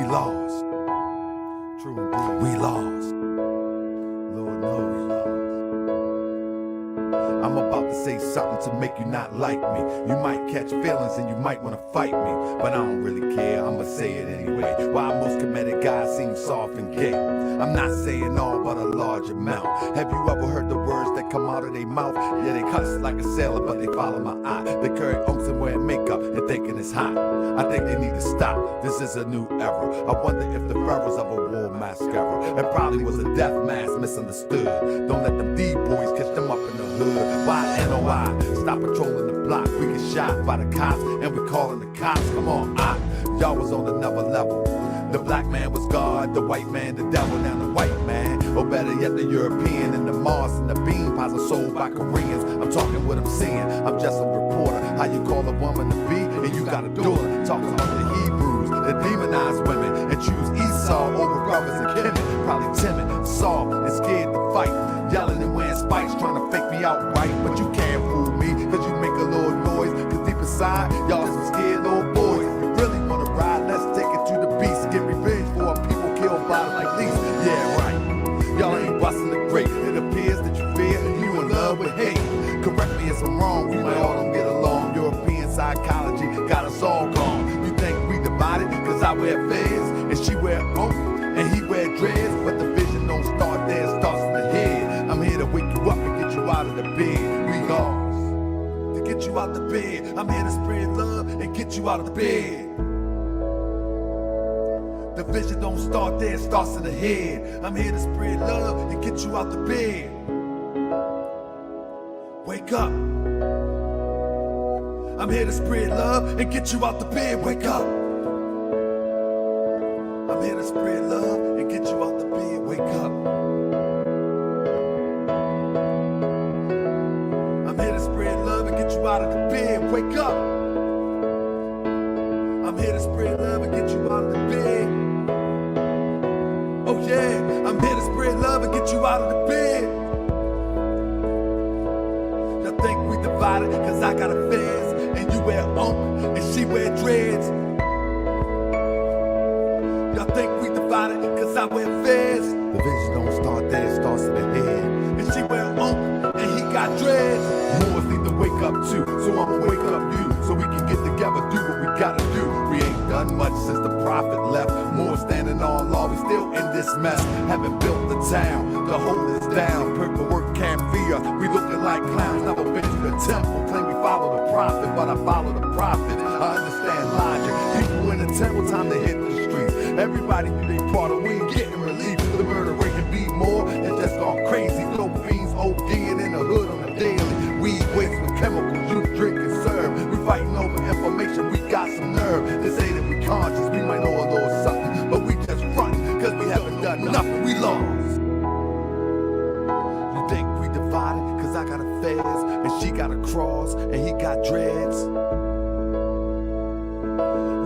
lost. True indeed. We lost. Lord knows we lost. I'm about to say something to make you not like me. You might catch feelings and you might want to fight me, but I don't really care, I'ma say it anyway. Why most committed guys seem soft and gay. I'm not saying all, but a large amount. Have you ever heard the words that come out of their mouth? Yeah, they cuss like a sailor, but they follow my eye. They carry oaks and wear makeup and thinking it's hot. I think they need to stop, this is a new era. I wonder if the pharaohs ever wore mascara. It probably was a death mask misunderstood. Don't let them D-boys catch them up in the hood. Why NOI? Stop patrolling the block. We get shot by the cops and we calling the cops. Come on, y'all was on another level. The black man was God, the white man the devil. Now the white man, or better yet the European, and the Mars and the bean pies are sold by Koreans. I'm talking what I'm seeing, I'm just a reporter. How you call a woman to be and you got a daughter. Talking about the Hebrews that demonize women and choose Esau over brothers and Kemet. Probably timid, soft, and scared to fight. Yelling and wearing spikes, trying to fake me out right. But you can't fool me, cause you make a little noise. Cause deep inside, y'all some scared little boys. You really wanna ride, let's take it to the beast. Get revenge for people killed by like these. Yeah, right. Y'all ain't busting the grape. It appears that you fear and you in love with hate. Correct me if I'm wrong, we might all don't get along. European psychology got us all gone. You think we divided, cause I wear fez and she wear oak and he wear dreads. But the vision don't start there, it starts in the head. I'm here to wake you up and get you out of the bed. We lost to get you out the bed. I'm here to spread love and get you out of the bed. The vision don't start there, it starts in the head. I'm here to spread love and get you out the bed. Wake up. I'm here to spread love and get you out the bed. Wake up. I'm here to spread love and get you out the bed. Wake up. I'm here to spread love and get you out of the bed. Wake up. I'm here to spread love and get you out of the bed. Oh yeah, I'm here to spread love and get you out of the bed. Y'all think we divided cause I got a fez and you wear and she wear dreads. Y'all think we divided cause I wear fez. The vision don't start there, it starts in the head. And she wear and he got dreads. Moors need to wake up too, so I'ma wake up you. So we can get together, do what we gotta do. We ain't done much since the prophet left. More standing on law, we still in this mess. Haven't built the town to hold us down. Paperwork can't fear, we looking like clowns. Never been to the temple, claim we follow the prophet. But I follow the prophet, I understand logic. People in the temple, time to hit the streets. Everybody do their part of we ain't getting relief. The murder rate can be more, it's just gone crazy. Dope fiends ODing in the hood on the daily. Weed waste with chemicals, you drink and serve. We fighting over information, we got some nerve. They say that we conscious, we might know a little something, but we just frontin', cause we haven't done nothing, we lost. You think we divided, cause I got a fez, and she got a cross, and he got dreads.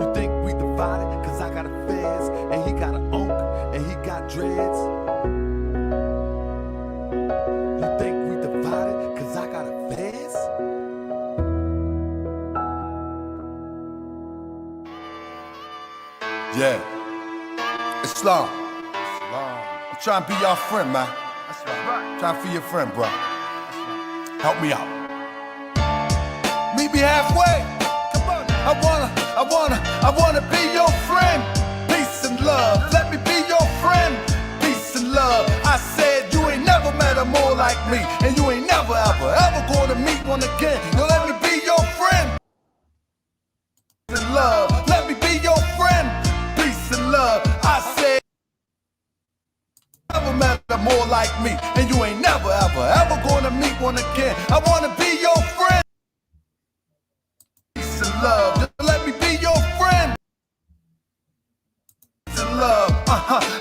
You think we divided, cause I got a fez, and he got an and he got dreads. You think we divided, cause I got a fez? Yeah. Islam. I'm trying to be your friend, man. That's right. Trying to be your friend, bro. Help me out. Meet me halfway. Come on. I wanna be your friend. Peace and love. Let me be your friend. Peace and love. I said you ain't never met a more like me, and you ain't never ever gonna meet one again. Now let me be your friend. Peace and love. Let me be your friend. Peace and love. I said never met a more like me, and you ain't never ever gonna meet one again. I wanna be your friend. Peace and love. Just let me be your friend. Peace and love.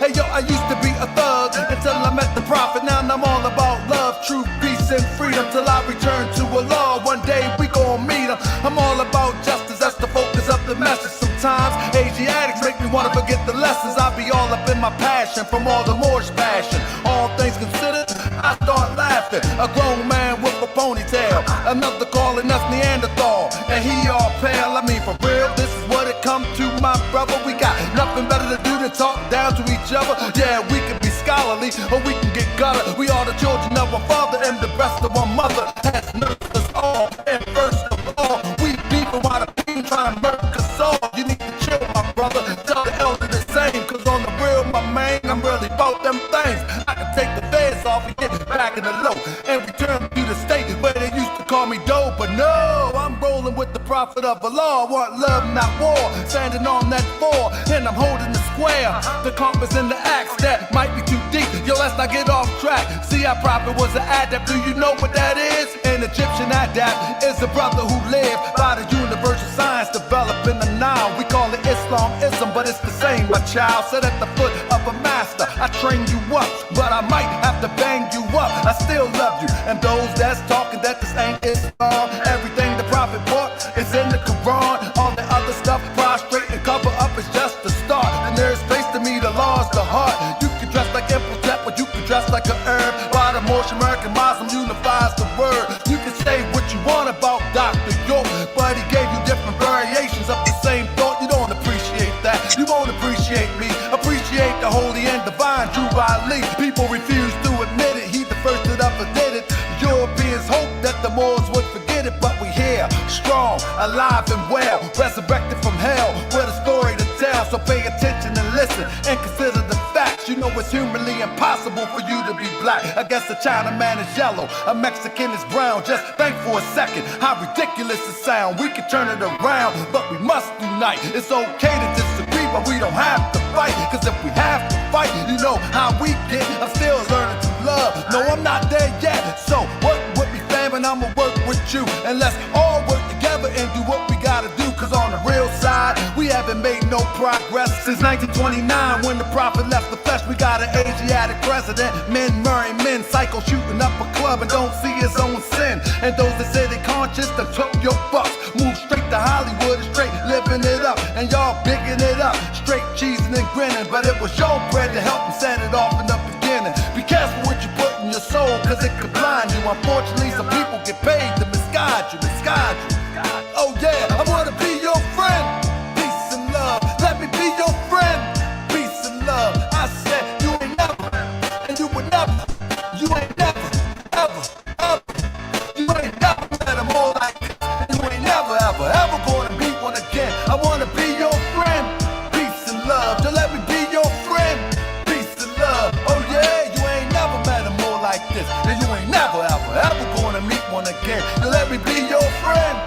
Hey yo, I used to be a thug until I met the prophet. Now I'm all about love, truth, peace, and freedom. Till I return to Allah. One day we gon' meet him. I'm all about justice. That's the focus of the message. Sometimes Asiatics make me wanna forget the lessons. I be all up in my passion from all the Moorish passion. All things considered, I start laughing. A grown man with a ponytail, another calling us Neanderthal, and he all pale. I mean, for real, this is what it come to, my brother. We got nothing better to do than talk down to each other. Yeah, we can be scholarly or we can get gutter. We are the children of our father and the rest of our mother has nursed us all. And first of all, we beefing while the team trying to murder us all. You need to chill, my brother. Tell the elder the same, cause on the real, my man, I'm really about them things. I can take the feds off and get back in the low and return to the state where they used to call me dope. But no, I'm rolling with the prophet of Allah. I want love, not war. Standing on that floor, and I'm holding the square. The compass and the axe that might be too deep. Yo, let's not get off track. See, our prophet was an adept. Do you know what that is? An Egyptian adept is a brother who lived by the universal science developed in the Nile. We call it Islamism, but it's the same, my child. Sit at the foot of a master. I train you up, but I might have to bang you up. I still love you, and those that's talking that this ain't Islam. Everything the prophet brought is in the Quran. All the other stuff, prostrate and cover up, is just the start. And there's space to me, the law's the heart. You can dress like Imhotep, but you can dress like a herb. By the Moorish American Muslim unifies the word. You can say what you want about Dr. York, but he gave you different variations of the same thought. You don't appreciate that. You won't appreciate me. Appreciate the holy and divine Drew Ali. People refuse to admit it. He the first that ever did it. Europeans hope that the Moors would forget it, but we here, strong, alive and well, resurrected from hell, with a story to tell. So pay attention and listen and consider the facts. You know it's humanly impossible for you to be black. I guess a Chinaman is yellow, a Mexican is brown. Just think for a second how ridiculous it sounds. We can turn it around, but we must unite. It's okay to disagree, but we don't have to fight. Cause if we have to fight, you know how we get. I'm still learning to love. No, I'm not there yet. So work with me, fam, and I'ma work with you. And let's all work together and do what we gotta do. Cause on the real side, we haven't made no progress since 1929 when the prophet left the flesh. We got an Asiatic president, men marrying men, psycho shooting up a club and don't see his own sin. And those that say they conscious, that took your bucks, move straight to Hollywood and straight living it up. And y'all bigging it up, straight cheesing and grinning. But it was your bread to help them set it off in the beginning. Be careful what you put in your soul, cause it could blind you. Unfortunately, some people get paid to misguide you, misguide you. Oh yeah, I wanna be your friend. Peace and love, let me be your friend. Peace and love, I said you ain't never, and you would never, you ain't never, ever, ever. You ain't never met a more like this. You ain't never, ever, ever gonna be one again. I wanna be your friend. Peace and love, so let me be your friend. Peace and love, oh yeah, you ain't never met a more like this. And you ain't never, ever, ever gonna meet one again. So let me be your friend.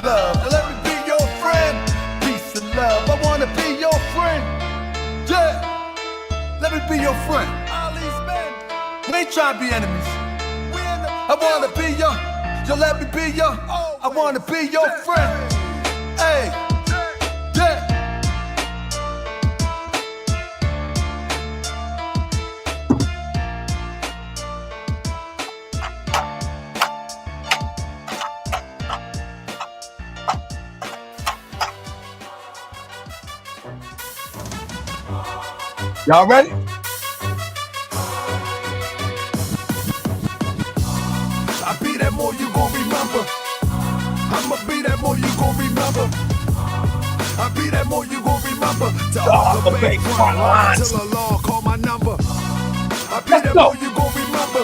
Love. So let me be your friend. Peace and love. I wanna be your friend. Yeah. Let me be your friend. All these men, we ain't trying to be enemies. I wanna be your. So let me be your. I wanna be your friend. Hey. Yeah. Y'all ready? I be that more you gon' remember. I'ma be that more you gon' remember. I be that more you gon' remember. To all the big front lines till the law call my number. I be that more you gon' remember.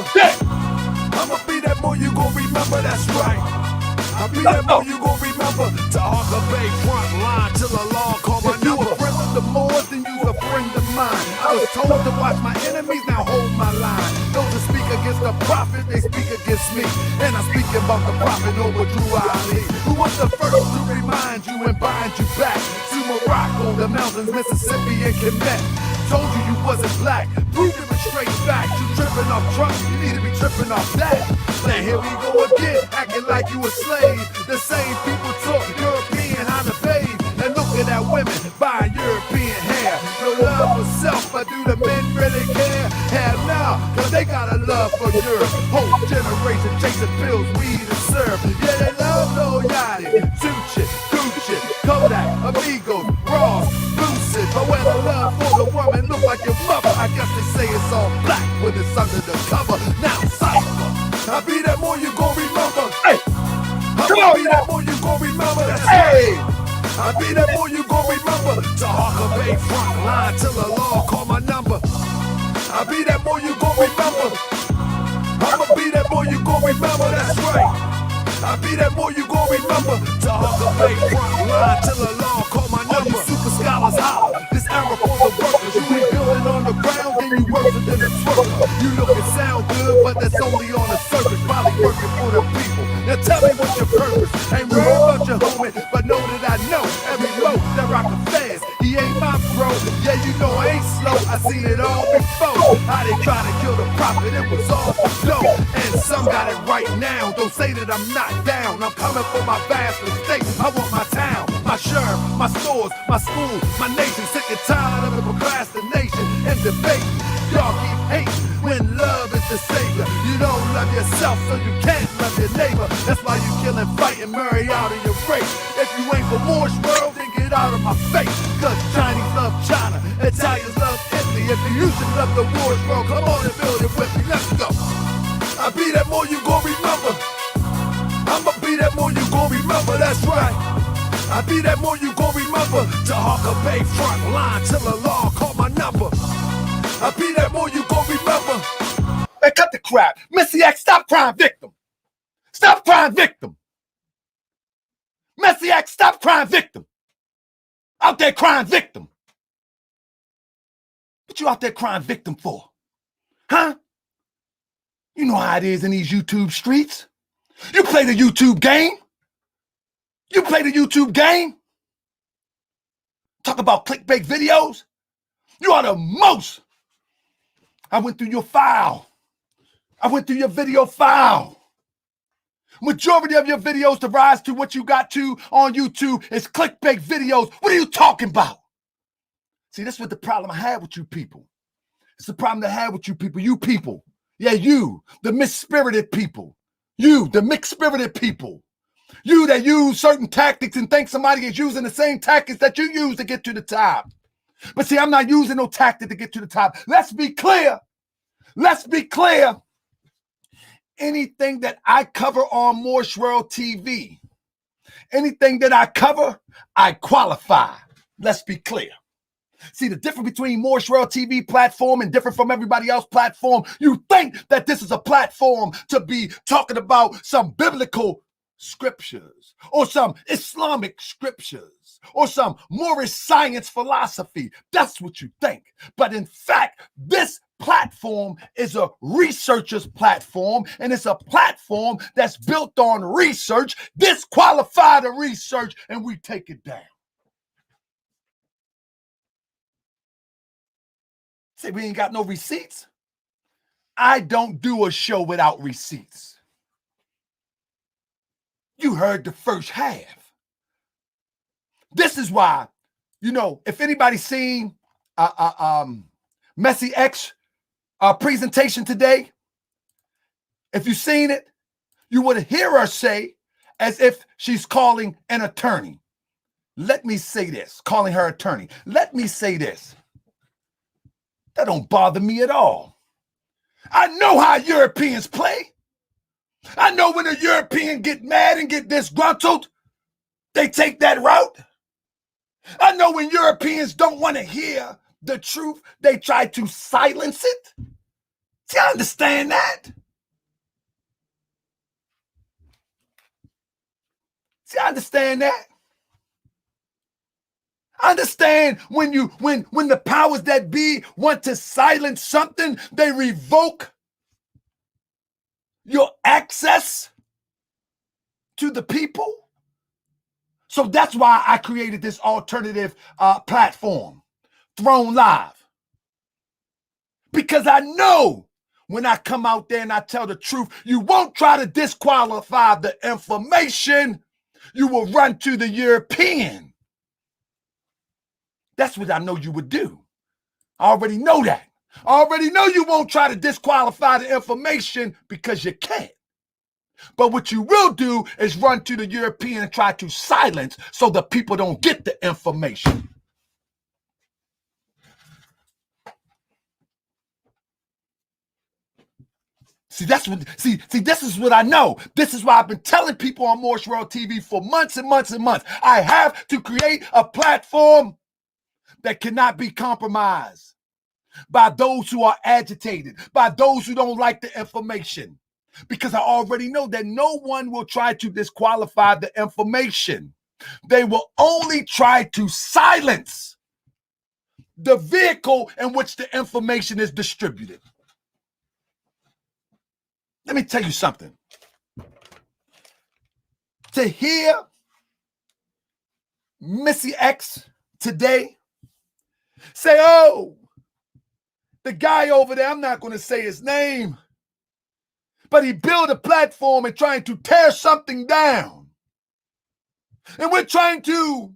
I'ma be that more you gon' remember. That's right. I be that more you gon' remember. To all the big front line till the law call my number. You a friend of the Moors, then you a friend of mine. I was told to watch my enemies, now hold my line. Those that speak against the prophet, they speak against me. And I'm speaking about the prophet over Drew Ali, who was the first to remind you and bind you back to Morocco, the mountains, Mississippi, and Quebec. Told you you wasn't black, proved it with straight facts. You tripping off trucks, you need to be tripping off that. Now here we go again, acting like you a slave. The same people talk European how to bathe, and looking at women buying European hair. No love for self, but do the men really care? Hell no, cause they got a love for Europe. Whole generation chasing pills, weed and syrup. Yeah, they love Lil Yachty, Tucci, Gucci, Kodak, Amigos, Ross, Lucid. But when the love for the woman look like your mother, I guess they say it's all black when it's under the cover. be that more you gon' remember. Hey, come I'ma on be now. that more you gon' remember. That's Hey, I'll be that more you gon' remember. To Harker Bay front line till the law call my number. I'll be that more you gon' remember. I'ma be that more you gon' remember. That's right. I'll be that more you gon' remember. To Harker Bay front line till the law call my number. All you super scholars holler. This era for the workers. You ain't building on the ground, then you worse than a trucker. You look and sound good, but that's only on the surface. Probably working for the people. Now tell me what's your purpose. Ain't worried about your homie, but know that I know every low that rockin' fast. He ain't my bro. Yeah, you know I ain't slow. I seen it all before. How they try to kill the prophet, it was all for dough. And some got it right now. Don't say that I'm not down. I'm coming for my vast estate. I want my town, my sheriff, my stores, my school, my nation. Sick and tired of the procrastination and debate. Y'all keep hating when love is the savior. You don't love yourself, so you can't love your neighbor. That's why you kill and fight and marry out of your race. If you ain't for Moorish world, then get out of my face. Cause Chinese love China, Italians love Italy. If you used to love the Moorish world, come on and build it with me. Let's go. I'll be that more you gon' remember. I'ma be that more you gon' remember. That's right. I'll be that more you gon' remember. To Harker Bay front line till the law call my number. I'll be that more you gon' remember. man, cut the crap. Missy X, stop crying victim. Stop crying victim. Missy X, stop crying victim. Out there crying victim. What you out there crying victim for? Huh? You know how it is in these YouTube streets. You play the YouTube game. You play the YouTube game. Talk about clickbait videos. You are the most. I went through your file. I went through your video file. Majority of your videos to rise to what you got to on YouTube is clickbait videos. What are you talking about? See, that's what the problem I had with you people. It's the problem I had with you people. You people. Yeah, you, the misspirited people. You, the mixed-spirited people. You that use certain tactics and think somebody is using the same tactics that you use to get to the top. But see, I'm not using no tactic to get to the top. Let's be clear. Let's be clear. Anything that I cover on Moorish World TV, anything that I cover, I qualify. Let's be clear. See, the difference between Moorish World TV platform and different from everybody else platform, you think that this is a platform to be talking about some biblical scriptures or some Islamic scriptures or some Moorish science philosophy. That's what you think. But in fact, this platform is a researcher's platform, and it's a platform that's built on research, disqualify the research, and we take it down. Say we ain't got no receipts. I don't do a show without receipts. You heard the first half. This is why, you know, if anybody's seen Missy X presentation today, if you've seen it, you would hear her say, as if she's calling an attorney. Let me say this, calling her attorney. Let me say this. That don't bother me at all. I know how Europeans play. I know when a European get mad and get disgruntled, they take that route. I know when Europeans don't want to hear the truth, they try to silence it. See, I understand that. See, I understand that. I understand when the powers that be want to silence something, they revoke your access to the people. So that's why I created this alternative platform, Throne Live. Because I know when I come out there and I tell the truth, you won't try to disqualify the information. You will run to the European. That's what I know you would do. I already know that. I already know you won't try to disqualify the information because you can't. But what you will do is run to the European and try to silence so the people don't get the information. See, this is what I know. This is why I've been telling people on Moorish World TV for months and months and months. I have to create a platform that cannot be compromised by those who are agitated, by those who don't like the information. Because I already know that no one will try to disqualify the information. They will only try to silence the vehicle in which the information is distributed. Let me tell you something. To hear Missy X today say, oh, the guy over there, I'm not going to say his name, but he built a platform and trying to tear something down. And we're trying to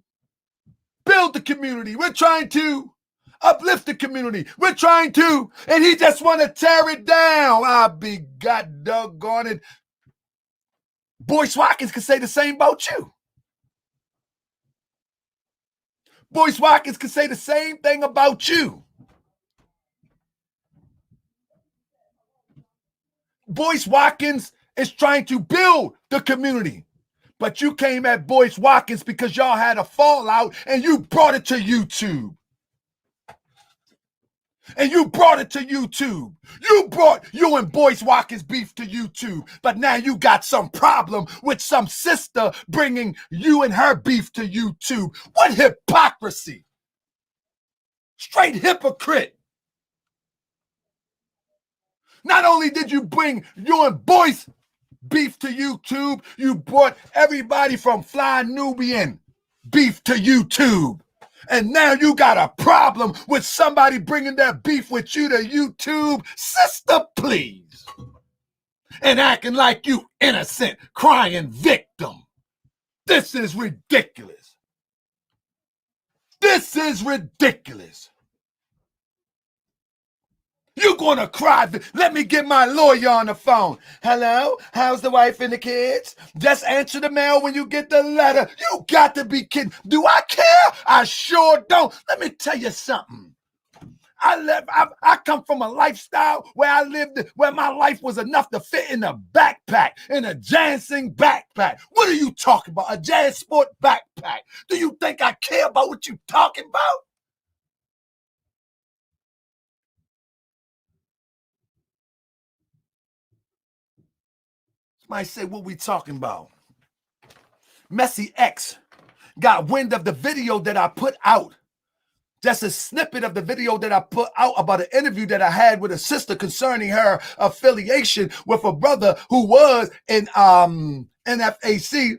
build the community. We're trying to uplift the community. We're trying to, and he just want to tear it down. I'll be god doggone it. Boyce Watkins could say the same about you. Boyce Watkins could say the same thing about you. Boyce Watkins is trying to build the community. But you came at Boyce Watkins because y'all had a fallout and you brought it to YouTube. And you brought it to YouTube. You and Boyce Watkins beef to YouTube. But now you got some problem with some sister bringing you and her beef to YouTube. What hypocrisy. Straight hypocrite. Not only did you bring you and Boyce beef to YouTube, you brought everybody from Fly Nubian beef to YouTube. And now you got a problem with somebody bringing their beef with you to YouTube. Sister, please. And acting like you innocent, crying victim. This is ridiculous. This is ridiculous. You're going to cry. Let me get my lawyer on the phone. Hello? How's the wife and the kids? Just answer the mail when you get the letter. You got to be kidding. Do I care? I sure don't. Let me tell you something. I come from a lifestyle where I lived, where my life was enough to fit in a backpack, in a dancing backpack. What are you talking about? A jazz sport backpack. Do you think I care about what you talking about? Might say, what we talking about? Missy X got wind of the video that I put out. Just a snippet of the video that I put out about an interview that I had with a sister concerning her affiliation with a brother who was in NFAC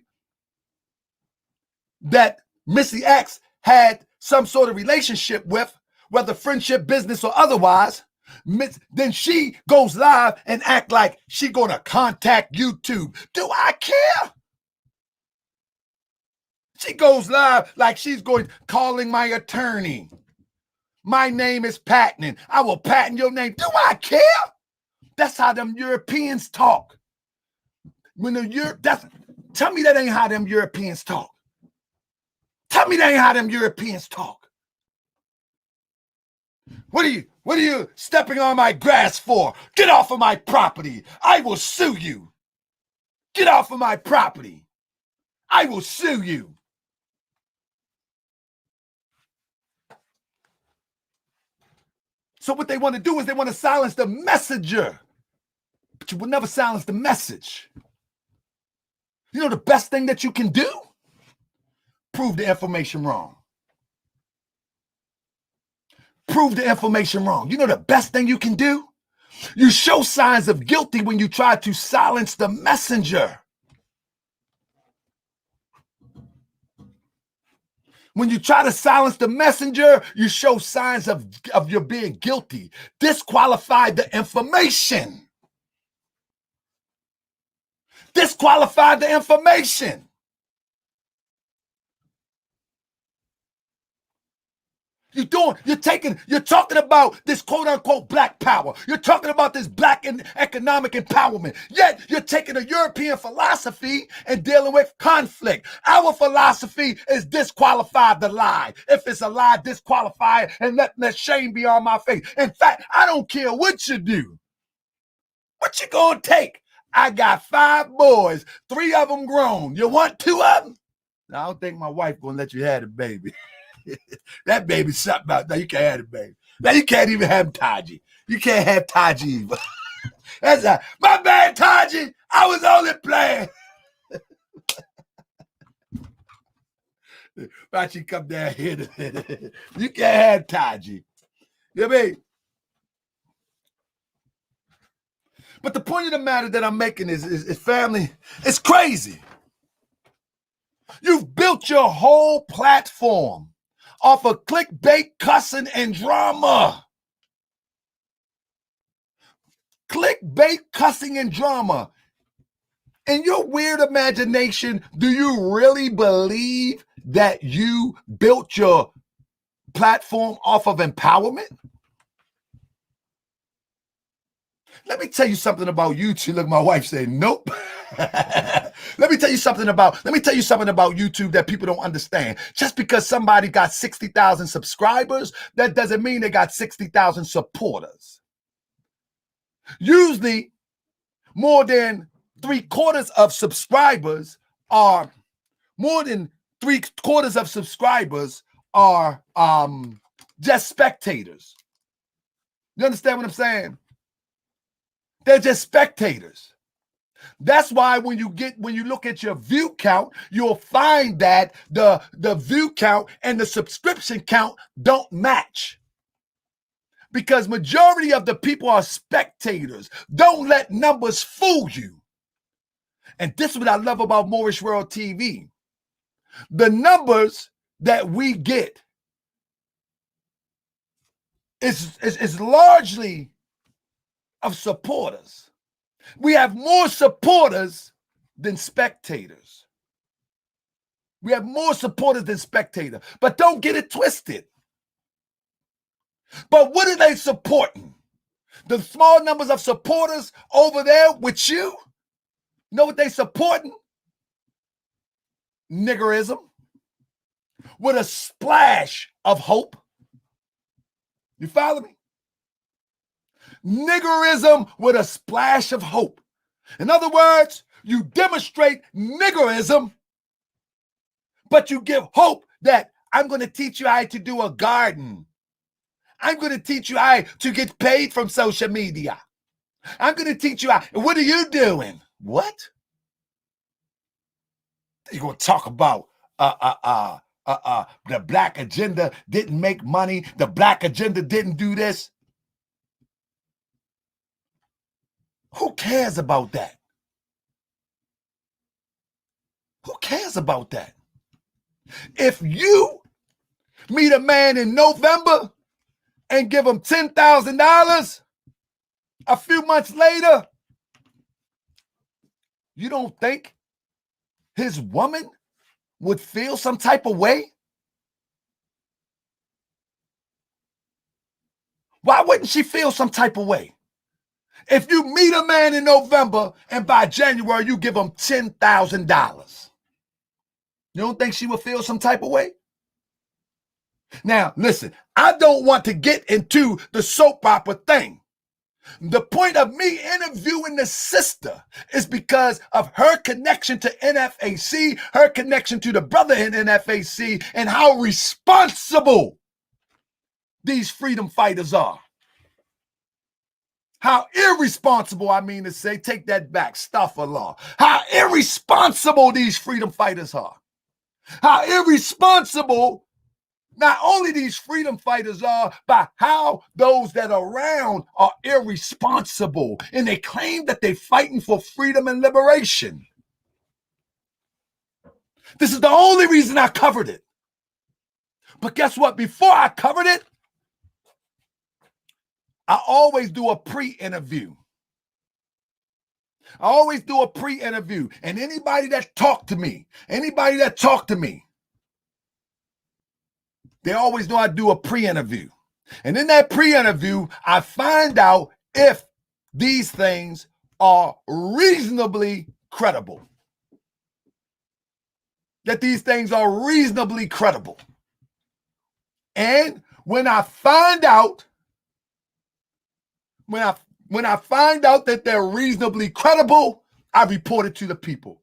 that Missy X had some sort of relationship with, whether friendship, business, or otherwise. Then she goes live and act like she gonna contact YouTube. Do I care? She goes live like she's calling my attorney. My name is patenting. I will patent your name. Do I care? That's how them Europeans talk. Tell me that ain't how them Europeans talk. Tell me that ain't how them Europeans talk. What are you stepping on my grass for? Get off of my property. I will sue you. Get off of my property. I will sue you. So what they want to do is they want to silence the messenger. But you will never silence the message. You know the best thing that you can do? Prove the information wrong. Prove the information wrong. You know the best thing you can do? You show signs of guilty when you try to silence the messenger. When you try to silence the messenger, you show signs of your being guilty. Disqualify the information. Disqualify the information. You're talking about this quote unquote black power. You're talking about this black and economic empowerment. Yet you're taking a European philosophy and dealing with conflict. Our philosophy is disqualify the lie. If it's a lie, disqualify it and let shame be on my face. In fact, I don't care what you do. What you gonna take? I got 5 boys, 3 of them grown. You want 2 of them? Now, I don't think my wife gonna let you have the baby. That baby's something out there. You can't have the baby. Now you can't even have Taji. You can't have Taji either. That's my bad, Taji. I was only playing. Why she come down here? You can't have Taji. You know what I mean? But the point of the matter that I'm making is family, it's crazy. You've built your whole platform off of clickbait, cussing, and drama. Clickbait, cussing, and drama. In your weird imagination, do you really believe that you built your platform off of empowerment? Let me tell you something about YouTube. Look, my wife said, nope. Let me tell you something about YouTube that people don't understand. Just because somebody got 60,000 subscribers, that doesn't mean they got 60,000 supporters. Usually, more than 3/4 of subscribers are just spectators. You understand what I'm saying? They're just spectators. That's why when you look at your view count, you'll find that the view count and the subscription count don't match. Because majority of the people are spectators. Don't let numbers fool you. And this is what I love about Moorish World TV. The numbers that we get is largely of supporters. We have more supporters than spectators. But don't get it twisted. But what are they supporting? The small numbers of supporters over there with you? Know what they supporting? Niggerism with a splash of hope. You follow me? Niggerism with a splash of hope. In other words, you demonstrate niggerism, but you give hope that I'm going to teach you how to do a garden. I'm going to teach you how to get paid from social media. I'm going to teach you how. What are you doing? What? You're going to talk about the black agenda didn't make money. The black agenda didn't do this. Who cares about that? Who cares about that? If you meet a man in November and give him $10,000, a few months later, you don't think his woman would feel some type of way? Why wouldn't she feel some type of way? If you meet a man in November and by January you give him $10,000, you don't think she would feel some type of way? Now, listen, I don't want to get into the soap opera thing. The point of me interviewing the sister is because of her connection to NFAC, her connection to the brother in NFAC, and how responsible these freedom fighters are. How irresponsible, I mean to say, take that back, astaghfirullah. How irresponsible these freedom fighters are. How irresponsible not only these freedom fighters are, but how those that are around are irresponsible. And they claim that they're fighting for freedom and liberation. This is the only reason I covered it. But guess what? Before I covered it, I always do a pre-interview. And anybody that talked to me, they always know I do a pre-interview. And in that pre-interview, I find out if these things are reasonably credible. That these things are reasonably credible. And when I find out When I find out that they're reasonably credible, I report it to the people.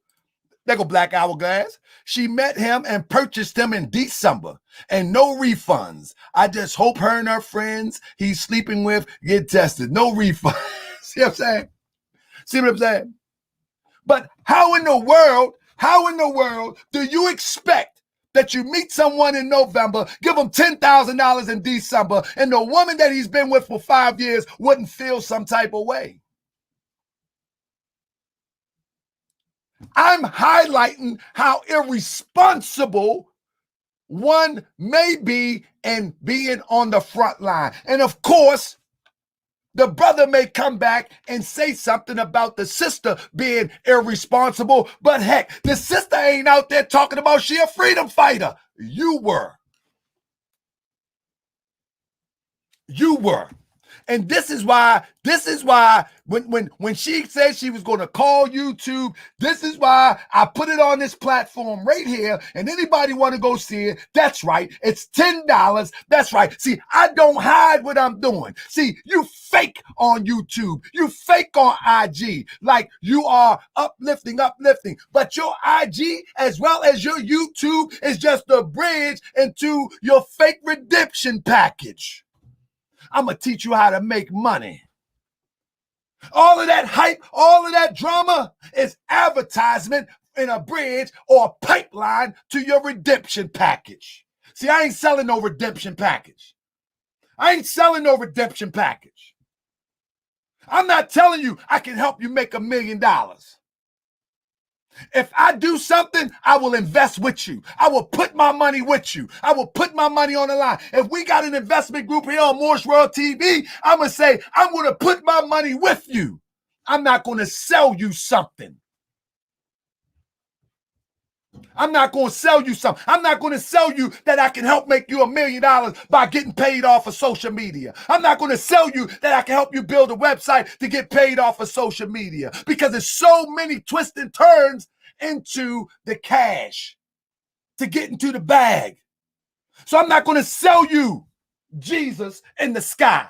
There go Black Hourglass. She met him and purchased him in December and no refunds. I just hope her and her friends he's sleeping with get tested. No refunds. See what I'm saying? See what I'm saying? But how in the world do you expect that you meet someone in November, give them $10,000 in December, and the woman that he's been with for 5 years wouldn't feel some type of way? I'm highlighting how irresponsible one may be in being on the front line. And of course, the brother may come back and say something about the sister being irresponsible, but heck, the sister ain't out there talking about she a freedom fighter. You were. And this is why when she said she was going to call YouTube, this is why I put it on this platform right here. And anybody want to go see it? That's right. It's $10. That's right. See, I don't hide what I'm doing. See, you fake on YouTube. You fake on IG like you are uplifting. But your IG as well as your YouTube is just a bridge into your fake redemption package. I'm going to teach you how to make money. All of that hype, all of that drama is advertisement in a bridge or a pipeline to your redemption package. See, I ain't selling no redemption package. I'm not telling you I can help you make $1 million. If I do something, I will invest with you. I will put my money with you. I will put my money on the line. If we got an investment group here on Moorish World TV, I'm going to say, I'm going to put my money with you. I'm not going to sell you something. I'm not going to sell you something. I'm not going to sell you that I can help make you $1 million by getting paid off of social media. I'm not going to sell you that I can help you build a website to get paid off of social media, because there's so many twists and turns into the cash to get into the bag. So I'm not going to sell you Jesus in the sky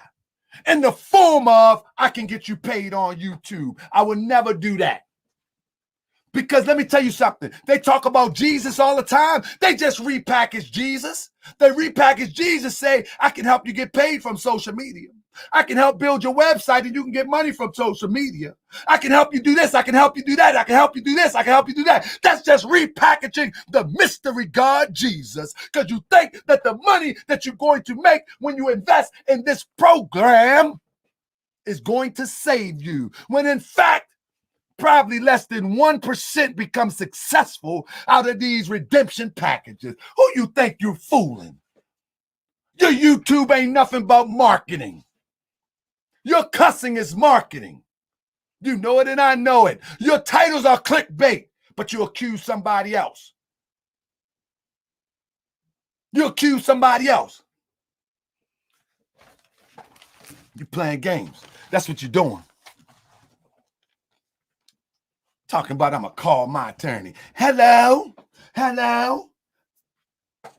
in the form of I can get you paid on YouTube. I will never do that. Because let me tell you something. They talk about Jesus all the time. They just repackage Jesus. They repackage Jesus, say, I can help you get paid from social media. I can help build your website and you can get money from social media. I can help you do this. I can help you do that. I can help you do this. I can help you do that. That's just repackaging the mystery God Jesus, because you think that the money that you're going to make when you invest in this program is going to save you, when in fact, probably less than 1% become successful out of these redemption packages. Who you think you're fooling? Your YouTube ain't nothing but marketing. Your cussing is marketing. You know it and I know it. Your titles are clickbait, but you accuse somebody else. You accuse somebody else. You're playing games. That's what you're doing. Talking about I'm going to call my attorney. Hello?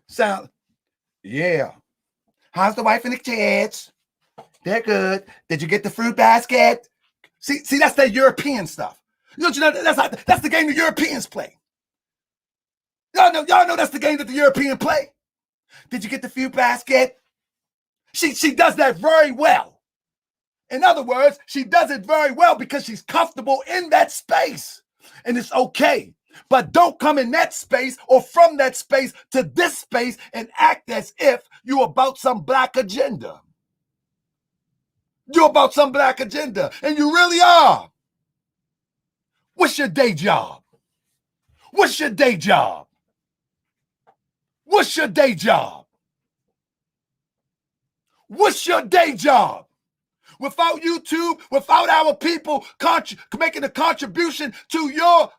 Sound, yeah. How's the wife and the kids? They're good. Did you get the fruit basket? See, that's that European stuff. You know that's the game the Europeans play. Y'all know that's the game that the Europeans play. Did you get the fruit basket? She does that very well. In other words, she does it very well because she's comfortable in that space. And it's okay. But don't come in that space or from that space to this space and act as if you're about some black agenda. You're about some black agenda, and you really are. What's your day job? What's your day job? What's your day job? What's your day job? Without YouTube, without our people making a contribution to your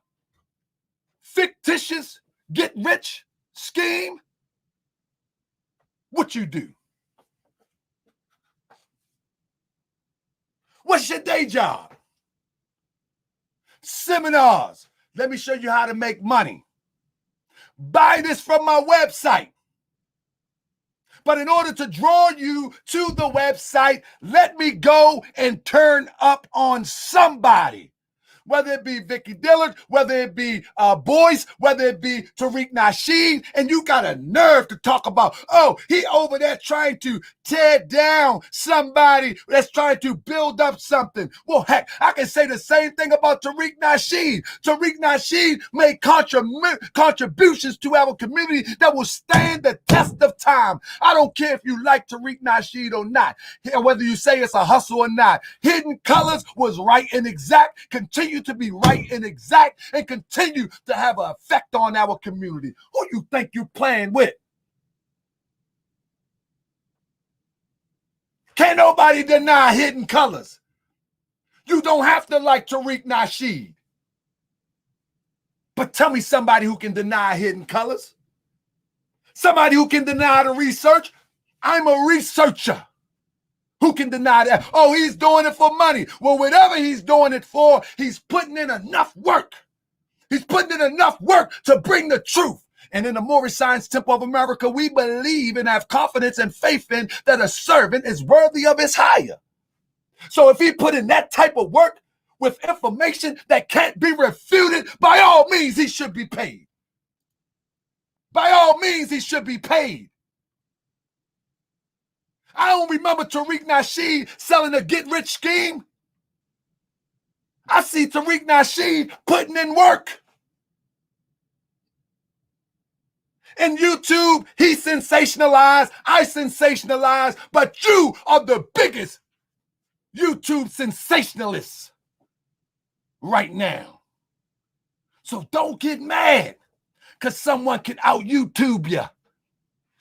fictitious get-rich scheme, what you do? What's your day job? Seminars. Let me show you how to make money. Buy this from my website. But in order to draw you to the website, let me go and turn up on somebody. Whether it be Vicky Dillard, whether it be Boyce, whether it be Tariq Nasheed, and you got a nerve to talk about, oh, he over there trying to tear down somebody that's trying to build up something. Well, heck, I can say the same thing about Tariq Nasheed. Tariq Nasheed made contributions to our community that will stand the test of time. I don't care if you like Tariq Nasheed or not, whether you say it's a hustle or not. Hidden Colors was right and exact, continue to be right and exact, and continue to have an effect on our community. Who you think you playing with? Can't nobody deny Hidden Colors. You don't have to like Tariq Nasheed. But tell me somebody who can deny Hidden Colors. Somebody who can deny the research. I'm a researcher. Who can deny that? Oh, he's doing it for money. Well, whatever he's doing it for, he's putting in enough work. He's putting in enough work to bring the truth. And in the Moorish Science Temple of America, we believe and have confidence and faith in that a servant is worthy of his hire. So if he put in that type of work with information that can't be refuted, by all means, he should be paid. By all means, he should be paid. I don't remember Tariq Nasheed selling a get-rich scheme. I see Tariq Nasheed putting in work. In YouTube, he sensationalized, I sensationalized, but you are the biggest YouTube sensationalists right now. So don't get mad because someone can out-YouTube you.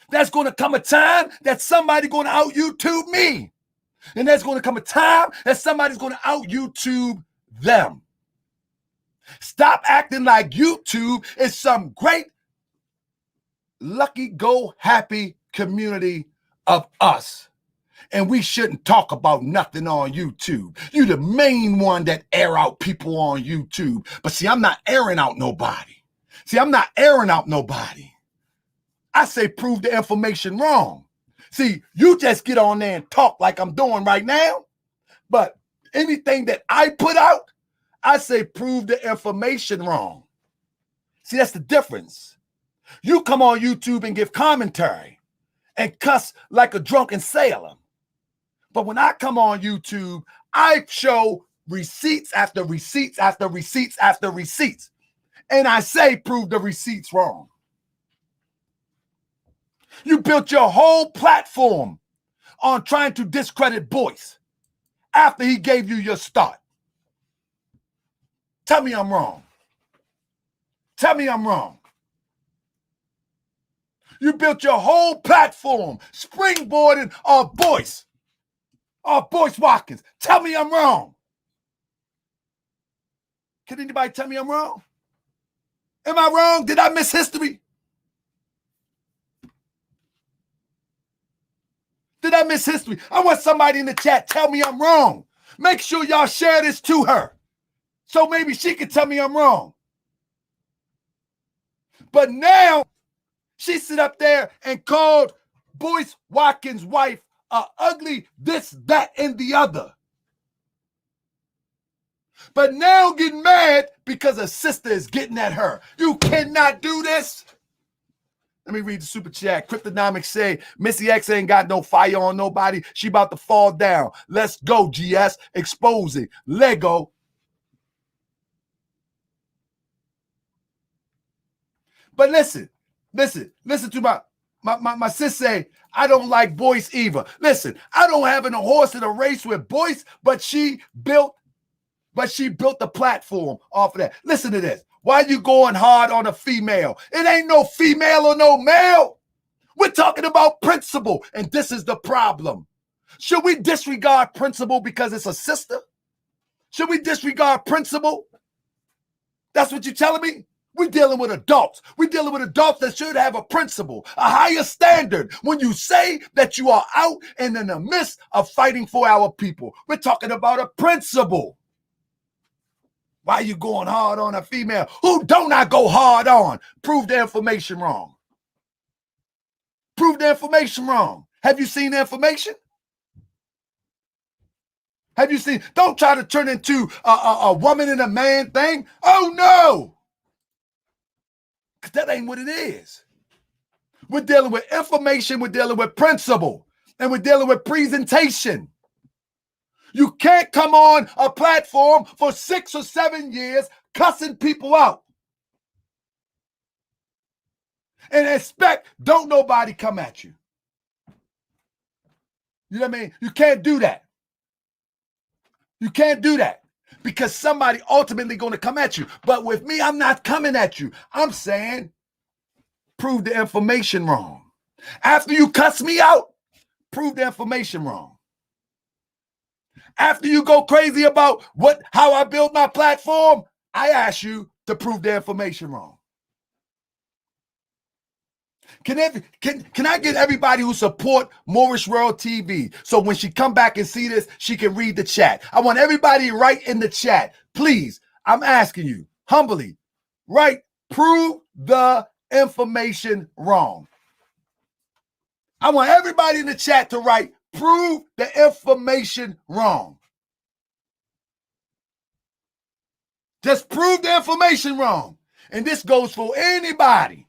There's going to come a time that somebody's going to out-YouTube me. And there's going to come a time that somebody's going to out-YouTube them. Stop acting like YouTube is some great, lucky, go happy community of us. And we shouldn't talk about nothing on YouTube. You the main one that air out people on YouTube. But see, I'm not airing out nobody. I say prove the information wrong. See, you just get on there and talk like I'm doing right now. But anything that I put out, I say prove the information wrong. See, that's the difference. You come on YouTube and give commentary and cuss like a drunken sailor. But when I come on YouTube, I show receipts after receipts after receipts after receipts. And I say prove the receipts wrong. You built your whole platform on trying to discredit Boyce after he gave you your start. Tell me I'm wrong. Tell me I'm wrong. You built your whole platform springboarding on Boyce Watkins. Tell me I'm wrong. Can anybody tell me I'm wrong? Am I wrong? Did I miss history? Did I miss history? I want somebody in the chat tell me I'm wrong. Make sure y'all share this to her so maybe she can tell me I'm wrong. But now she sit up there and called Boyce Watkins' wife a ugly this, that, and the other. But now getting mad because her sister is getting at her. You cannot do this. Let me read the super chat. Cryptonomics say, Missy X ain't got no fire on nobody. She about to fall down. Let's go, GS. Exposing. Lego. But listen to my sis say, I don't like Boyce either. Listen, I don't have a horse in a race with Boyce, but she built the platform off of that. Listen to this. Why you going hard on a female? It ain't no female or no male. We're talking about principle, and this is the problem. Should we disregard principle because it's a sister? Should we disregard principle? That's what you're telling me? We're dealing with adults. We're dealing with adults that should have a principle, a higher standard when you say that you are out and in the midst of fighting for our people. We're talking about a principle. Why are you going hard on a female? Who don't I go hard on? Prove the information wrong. Prove the information wrong. Have you seen the information? Have you seen? Don't try to turn into a woman and a man thing. Oh, no. Because that ain't what it is. We're dealing with information. We're dealing with principle. And we're dealing with presentation. You can't come on a platform for 6 or 7 years cussing people out and expect don't nobody come at you. You know what I mean? You can't do that. You can't do that because somebody ultimately going to come at you. But with me, I'm not coming at you. I'm saying prove the information wrong. After you cuss me out, prove the information wrong. After you go crazy about how I build my platform, I ask you to prove the information wrong. Can I get everybody who support Moorish World TV so when she come back and see this, she can read the chat? I want everybody right in the chat. Please, I'm asking you, humbly, write, prove the information wrong. I want everybody in the chat to write, prove the information wrong. Just prove the information wrong. And this goes for anybody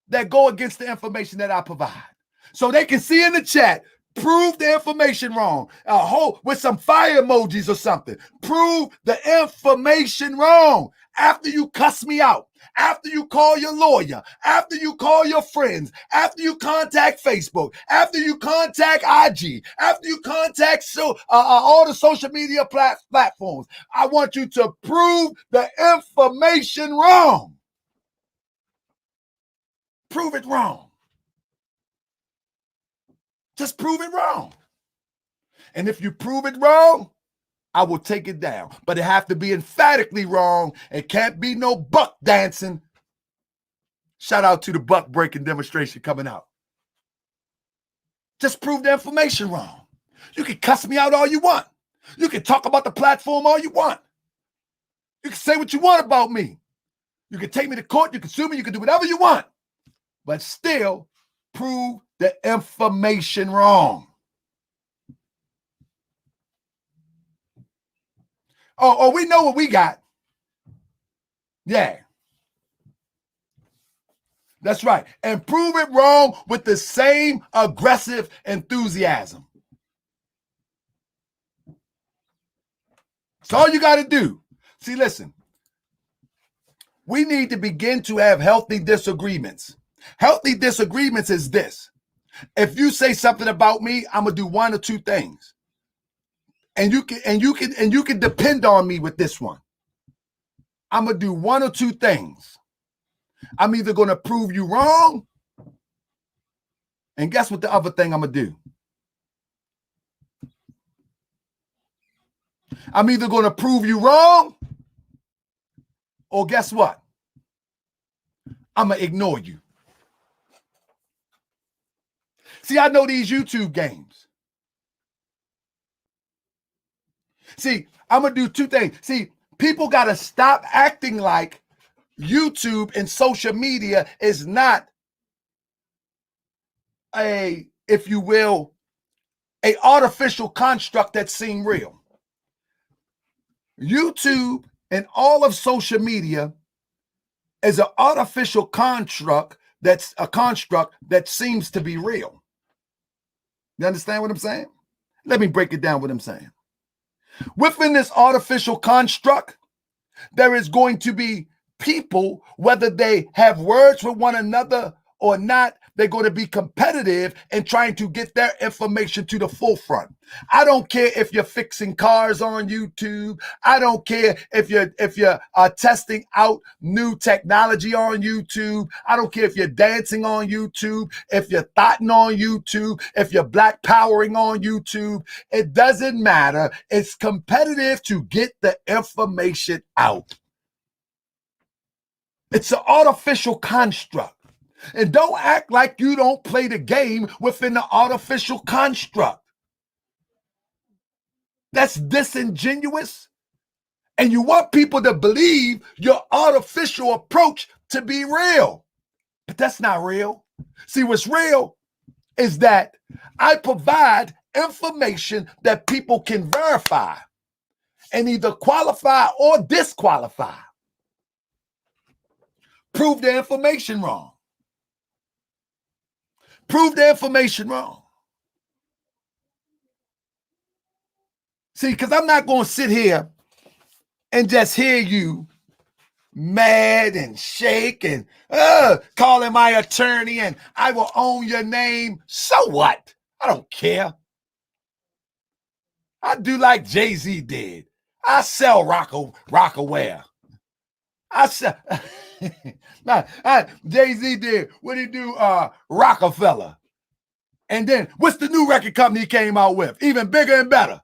that go against the information that I provide. So they can see in the chat, prove the information wrong. With some fire emojis or something. Prove the information wrong. After you cuss me out, after you call your lawyer, after you call your friends, after you contact Facebook, after you contact IG, after you contact all the social media platforms, I want you to prove the information wrong. Prove it wrong. Just prove it wrong. And if you prove it wrong, I will take it down. But it have to be emphatically wrong. It can't be no buck dancing. Shout out to the buck breaking demonstration coming out. Just prove the information wrong. You can cuss me out all you want. You can talk about the platform all you want. You can say what you want about me. You can take me to court. You can sue me. You can do whatever you want. But still prove the information wrong. Oh, we know what we got. Yeah. That's right. And prove it wrong with the same aggressive enthusiasm. That's all you got to do. See, listen. We need to begin to have healthy disagreements. Healthy disagreements is this. If you say something about me, I'm gonna do one or two things. And you can depend on me with this one. I'm gonna do one or two things. I'm either gonna prove you wrong, and guess what the other thing I'm gonna do? I'm either gonna prove you wrong, or guess what? I'm gonna ignore you. See, I know these YouTube games. See, I'm going to do two things. See, people got to stop acting like YouTube and social media is not if you will, a artificial construct that seems real. YouTube and all of social media is an artificial construct that seems to be real. You understand what I'm saying? Let me break it down what I'm saying. Within this artificial construct, there is going to be people, whether they have words with one another or not, they're going to be competitive and trying to get their information to the forefront. I don't care if you're fixing cars on YouTube. I don't care if you're testing out new technology on YouTube. I don't care if you're dancing on YouTube, if you're thoughting on YouTube, if you're black powering on YouTube. It doesn't matter. It's competitive to get the information out. It's an artificial construct. And don't act like you don't play the game within the artificial construct. That's disingenuous. And you want people to believe your artificial approach to be real. But that's not real. See, what's real is that I provide information that people can verify and either qualify or disqualify. Prove the information wrong. Prove the information wrong. See, because I'm not going to sit here and just hear you mad and shake and calling my attorney and I will own your name. So what? I don't care. I do like Jay-Z did. I sell Rockaware. I sell. Jay-Z did. What did he do? Rockefeller. And then what's the new record company he came out with? Even bigger and better.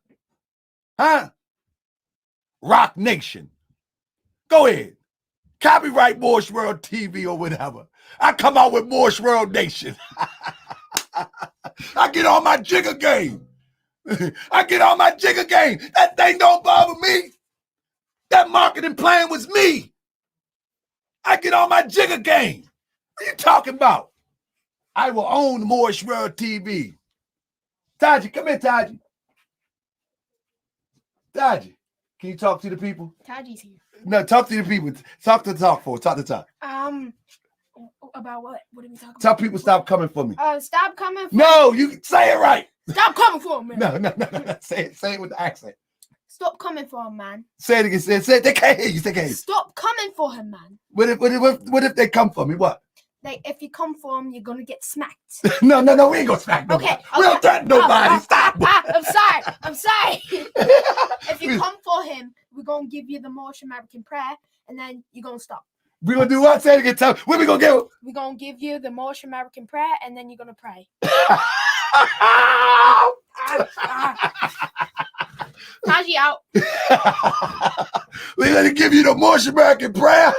Huh? Rock Nation. Go ahead. Copyright Moorish World TV or whatever. I come out with Moorish World Nation. I get on my jigger game. I get on my jigger game. That thing don't bother me. That marketing plan was me. I get on my jigger game. What are you talking about? I will own Moorish World TV. Taji, come here, Taji. Taji, can you talk to the people? Taji's here. No, talk to the people. Talk to talk. About what? What are we talking about? Tell people stop coming for me. Stop coming for No, you say it right. Stop coming for him, man. No. Say it with the accent. Stop coming for him, man. Say it again. Say it. They can't hear you. They can't hear you. Stop coming for him, man. What if they come for me? What? Like, if you come for him, you're gonna get smacked. No, we ain't gonna smack nobody. Okay. We don't threaten nobody. Stop. I'm sorry. If you come for him, we're gonna give you the Moorish American prayer, and then you're gonna stop. We gonna do what? Say it again. Tell me. What we gonna give? We're gonna give you the Moorish American prayer, and then you're gonna pray. Taji out. We're gonna give you the Moorish American prayer.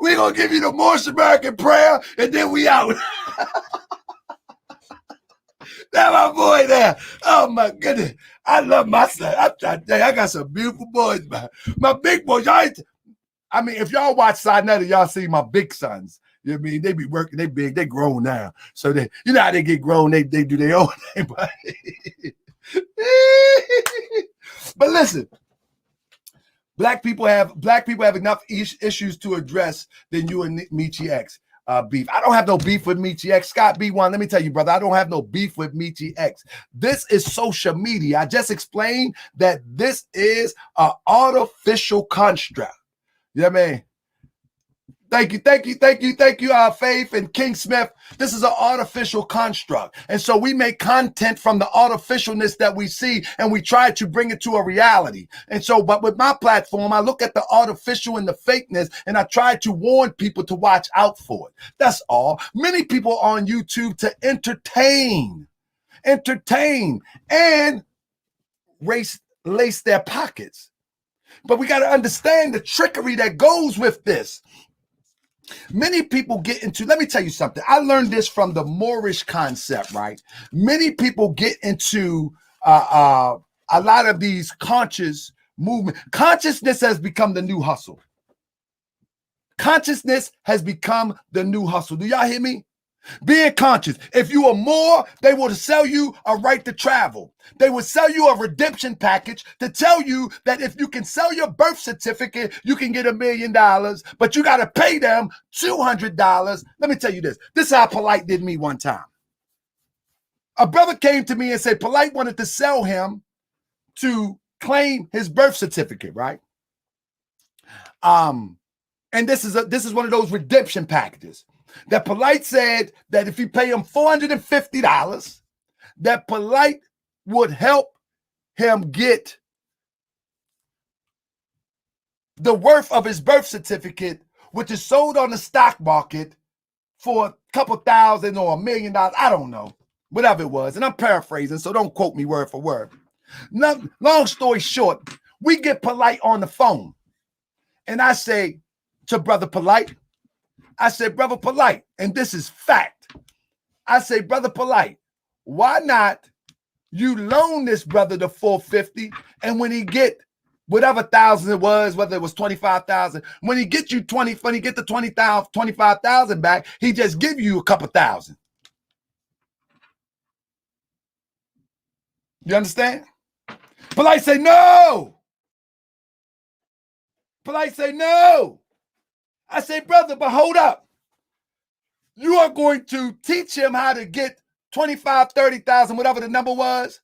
We're gonna give you the Moorish American prayer, and then we out. That my boy there. Oh my goodness. I love my son. I'm trying to tell you, I got some beautiful boys, man. My big boys, I mean, if y'all watch Sinetta, y'all see my big sons. You know what I mean? They be working, they big, they grown now. So they, you know how they get grown, they do their own thing. But listen, black people have enough issues to address than you and Missy X beef. I don't have no beef with Missy X. Scott B1, let me tell you, brother, I don't have no beef with Missy X. This is social media. I just explained that this is an artificial construct. You know what I mean? Thank you, Faith and King Smith. This is an artificial construct. And so we make content from the artificialness that we see, and we try to bring it to a reality. And so, but with my platform, I look at the artificial and the fakeness, and I try to warn people to watch out for it. That's all. Many people are on YouTube to entertain, and lace their pockets. But we got to understand the trickery that goes with this. Many people get into, let me tell you something. I learned this from the Moorish concept, right? Many people get into a lot of these conscious movement. Consciousness has become the new hustle. Consciousness has become the new hustle. Do y'all hear me? Being conscious. If you are Moor, they will sell you a right to travel. They will sell you a redemption package to tell you that if you can sell your birth certificate, you can get $1 million, but you got to pay them $200. Let me tell you this. This is how Polite did me one time. A brother came to me and said Polite wanted to sell him to claim his birth certificate, right? And this is one of those redemption packages. That Polite said that if you pay him $450, that Polite would help him get the worth of his birth certificate, which is sold on the stock market for a couple thousand or $1 million. I don't know, whatever it was. And I'm paraphrasing, so don't quote me word for word. Long story short, we get Polite on the phone. And I say to Brother Polite, I said, Brother Polite, and this is fact. I say, Brother Polite, why not you loan this brother the $450, and when he get whatever thousand it was, whether it was 25,000. When he get you 20, when he get the 20,000, 25,000 back, he just give you a couple thousand. You understand? Polite say no. Polite say no. I say, brother, but hold up. You are going to teach him how to get 25, 30,000, whatever the number was.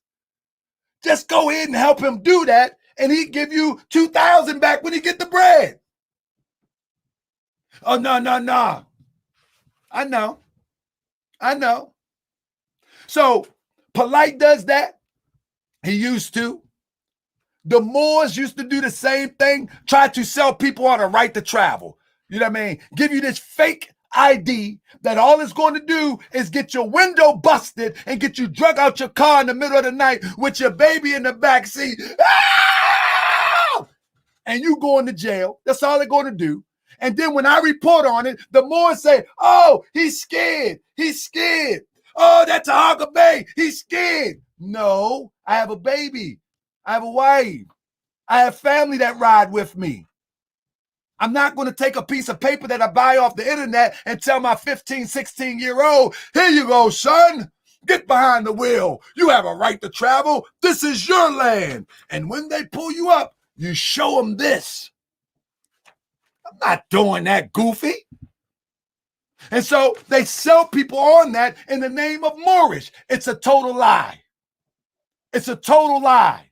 Just go ahead and help him do that, and he give you 2,000 back when he get the bread. Oh, no. I know. So Polite does that. He used to. The Moors used to do the same thing, try to sell people on a right to travel. You know what I mean? Give you this fake ID that all it's going to do is get your window busted and get you drug out your car in the middle of the night with your baby in the back seat. Ah! And you going to jail. That's all they're going to do. And then when I report on it, the Moors say, oh, he's scared. He's scared. Oh, that's a Hogger Bay. He's scared. No, I have a baby. I have a wife. I have family that ride with me. I'm not going to take a piece of paper that I buy off the internet and tell my 15, 16-year-old, here you go, son. Get behind the wheel. You have a right to travel. This is your land. And when they pull you up, you show them this. I'm not doing that, goofy. And so they sell people on that in the name of Moorish. It's a total lie. It's a total lie.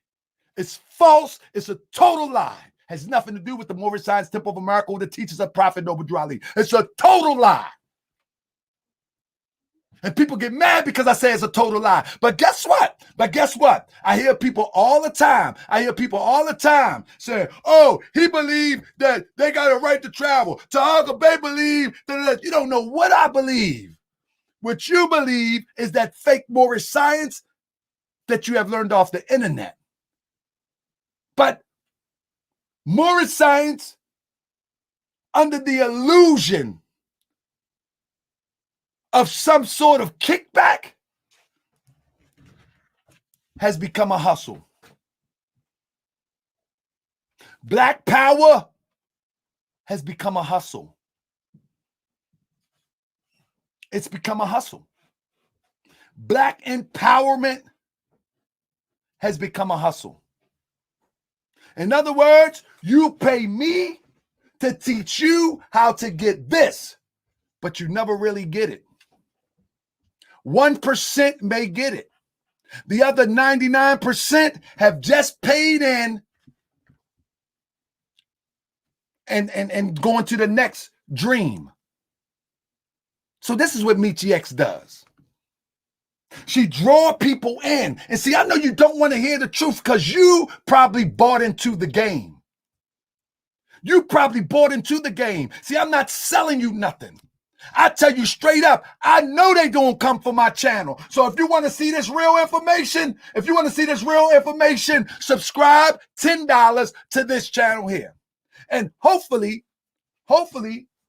It's false. It's a total lie. Has nothing to do with the Moorish Science Temple of America or the teachers of Prophet Noble Drew Ali. It's a total lie. And people get mad because I say it's a total lie. But guess what? I hear people all the time. Saying, oh, he believed that they got a right to travel. Tariq Bay believe that. You don't know what I believe. What you believe is that fake Moorish science that you have learned off the internet. But Moorish science, under the illusion of some sort of kickback, has become a hustle. Black power has become a hustle. It's become a hustle. Black empowerment has become a hustle. In other words, you pay me to teach you how to get this, but you never really get it. 1% may get it. The other 99% have just paid in and going to the next dream. So this is what Missy X does. She draw people in. And see, I know you don't want to hear the truth because you probably bought into the game. You probably bought into the game. See, I'm not selling you nothing. I tell you straight up, I know they don't come for my channel. So if you want to see this real information, subscribe $10 to this channel here. And hopefully,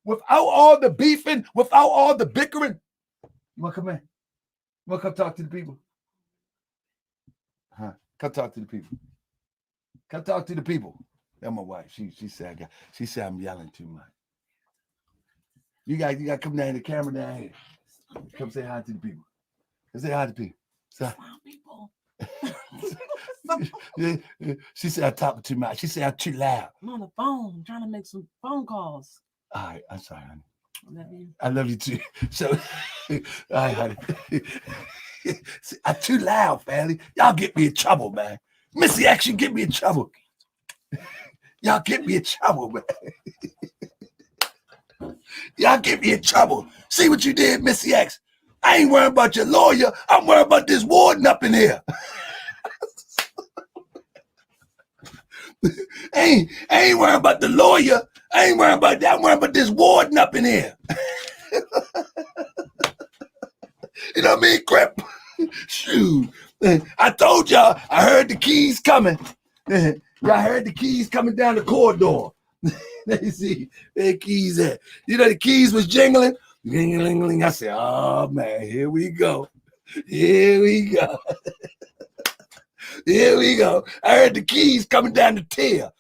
without all the beefing, without all the bickering, you want to come in? You want to come talk to the people? Huh? Come talk to the people. Come talk to the people. That's my wife. She said I'm yelling too much. You got to come down to the camera down here. Come say hi to the people. Come say hi to people. So, people. She said I'm talking too much. She said I'm too loud. I'm on the phone. I'm trying to make some phone calls. All right, I'm sorry, honey. I love you. I love you too. So, all right, honey. I'm too loud, family. Y'all get me in trouble, man. Missy X, you get me in trouble. Y'all get me in trouble, man. Y'all get me in trouble. See what you did, Missy X. I ain't worrying about your lawyer. I'm worrying about this warden up in here. I ain't worrying about the lawyer. I ain't worrying about that. I'm worrying about this warden up in here. You know what I mean, Crip? Shoot. I told y'all, I heard the keys coming. Y'all heard the keys coming down the corridor. Let me see where the keys at. You know, the keys was jingling. Ling-a-ling-a-ling. I said, oh, man, here we go. Here we go. Here we go. I heard the keys coming down the tail.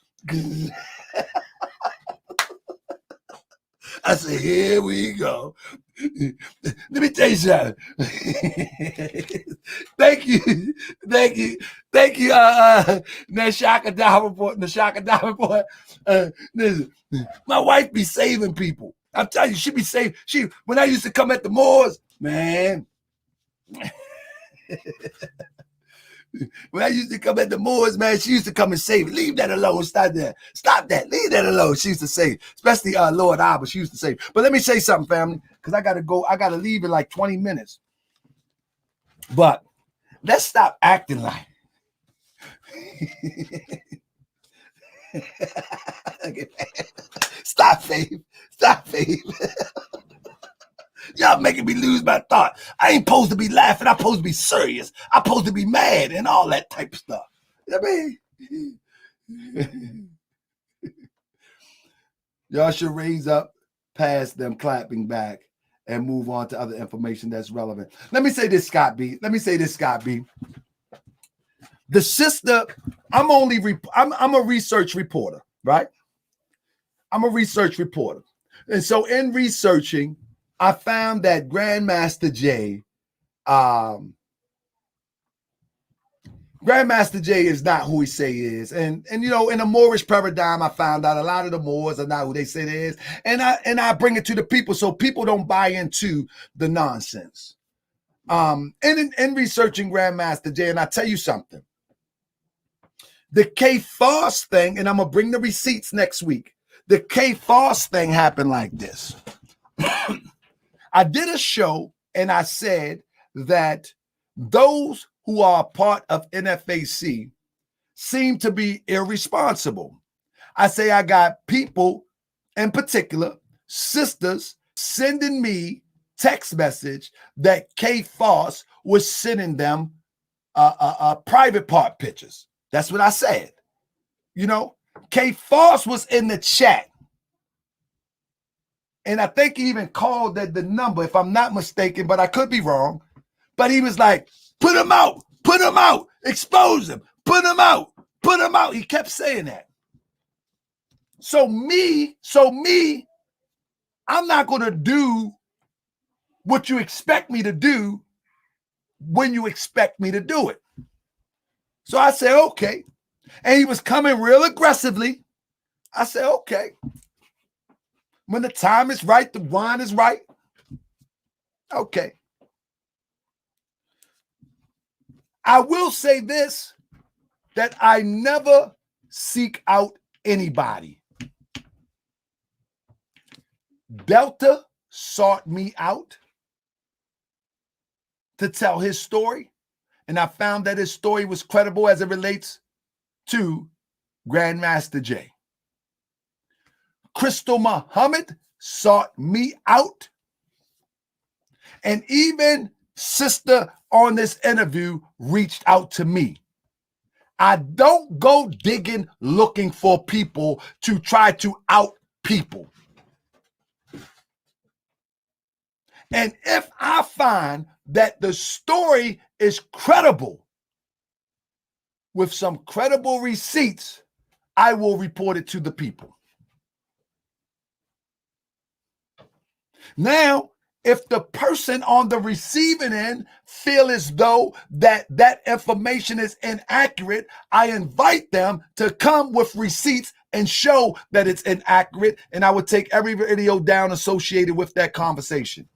I said, here we go. Let me tell you something. Thank you, Nashaka Davenport. Listen, my wife be saving people. I'm telling you, she be saving. When I used to come at the Moors, man. When I used to come at the Moors, man, she used to come and save it. Leave that alone. Stop that. Stop that. Leave that alone. She used to say, especially Lord Abba, she used to say. But let me say something, family, because I got to go. I got to leave in like 20 minutes. But let's stop acting like. Stop, Faith. Stop, Faith. Y'all making me lose my thought. I ain't supposed to be laughing. I'm supposed to be serious. I'm supposed to be mad and all that type of stuff. You know what I mean? Y'all should raise up past them clapping back and move on to other information that's relevant. Let me say this, Scott B. The sister, I'm a research reporter, right? I'm a research reporter. And so in researching, I found that Grandmaster Jay is not who he say he is. And you know, in the Moorish paradigm, I found out a lot of the Moors are not who they say they is. And I bring it to the people so people don't buy into the nonsense. And in researching Grandmaster Jay, and I tell you something. The K-Foss thing, and I'm going to bring the receipts next week. The K-Foss thing happened like this. I did a show and I said that those who are a part of NFAC seem to be irresponsible. I say I got people in particular, sisters, sending me text message that K-Foss was sending them private part pictures. That's what I said. You know, K-Foss was in the chat. And I think he even called the number, if I'm not mistaken, but I could be wrong. But he was like, put him out, expose him, put him out. He kept saying that. So me, I'm not going to do what you expect me to do when you expect me to do it. So I said, okay. And he was coming real aggressively. I said, okay. When the time is right, the wine is right. Okay. I will say this, that I never seek out anybody. Delta sought me out to tell his story, and I found that his story was credible as it relates to Grandmaster Jay. Crystal Muhammad sought me out. And even sister on this interview reached out to me. I don't go digging looking for people to try to out people. And if I find that the story is credible with some credible receipts, I will report it to the people. Now, if the person on the receiving end feel as though that information is inaccurate, I invite them to come with receipts and show that it's inaccurate, and I would take every video down associated with that conversation.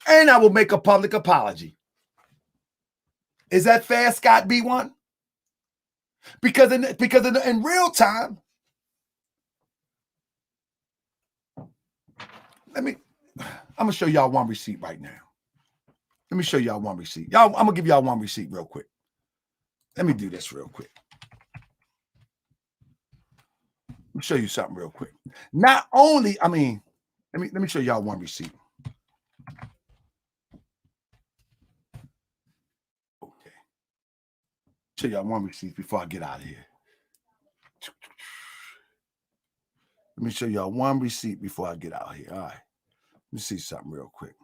And I will make a public apology. Is that fair, Scott B1? Because in real time, I'm gonna show y'all one receipt right now. Let me show y'all one receipt. I'm gonna give y'all one receipt real quick. Let me do this real quick. Let me show you something real quick. Not only, let me show y'all one receipt. Okay. Show y'all one receipt before I get out of here. Let me show y'all one receipt before I get out here. All right. Let me see something real quick.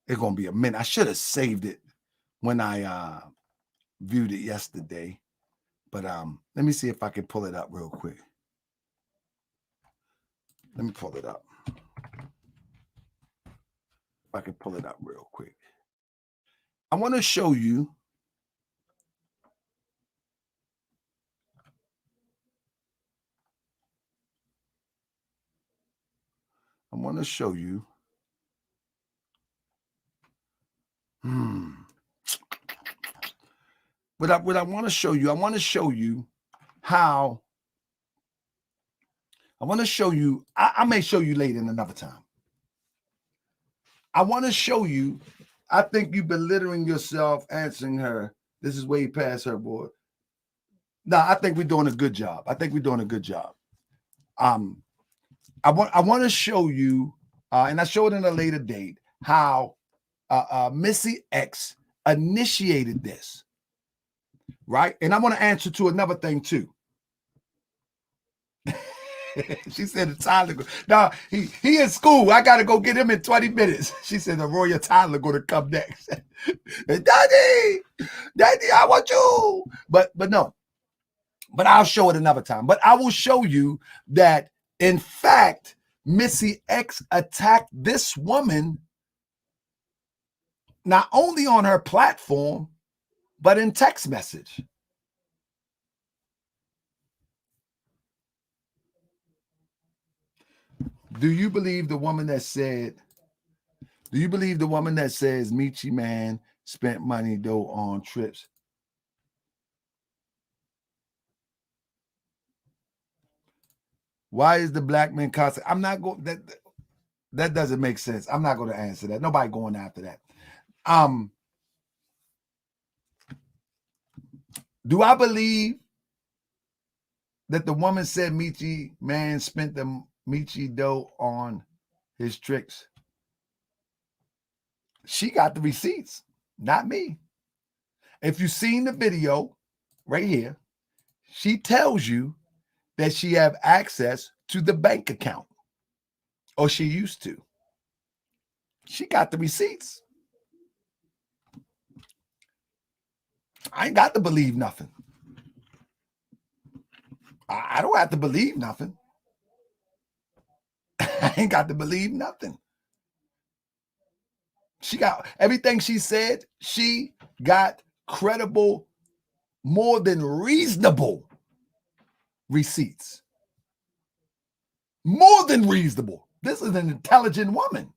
It's going to be a minute. I should have saved it when I viewed it yesterday. But let me see if I can pull it up real quick. Let me pull it up. If I can pull it up real quick. I want to show you What I want to show you, I want to show you how, I may show you later in another time. I want to show you, I think you're belittling yourself answering her. This is way past her, boy. No, I think we're doing a good job. I want to show you, and I show it in a later date, how Missy X initiated this, right? And I want to answer to another thing too. She said the Tyler. No, he in school. I gotta go get him in 20 minutes. She said the Royal Tyler gonna come next. Daddy, I want you. But no. But I'll show it another time. But I will show you that, in fact, Missy X attacked this woman not only on her platform, but in text message. Do you believe the woman that says Michi Man spent money though on trips? Why is the black man constant? I'm not going, that doesn't make sense. I'm not going to answer that. Nobody going after that. Do I believe that the woman said Michi Man spent the Michi dough on his tricks? She got the receipts, not me. If you've seen the video right here, she tells you that she have access to the bank account, or she used to. She got the receipts. I ain't got to believe nothing. I don't have to believe nothing. I ain't got to believe nothing. She got everything she said. She got credible, more than reasonable receipts. More than reasonable. This is an intelligent woman.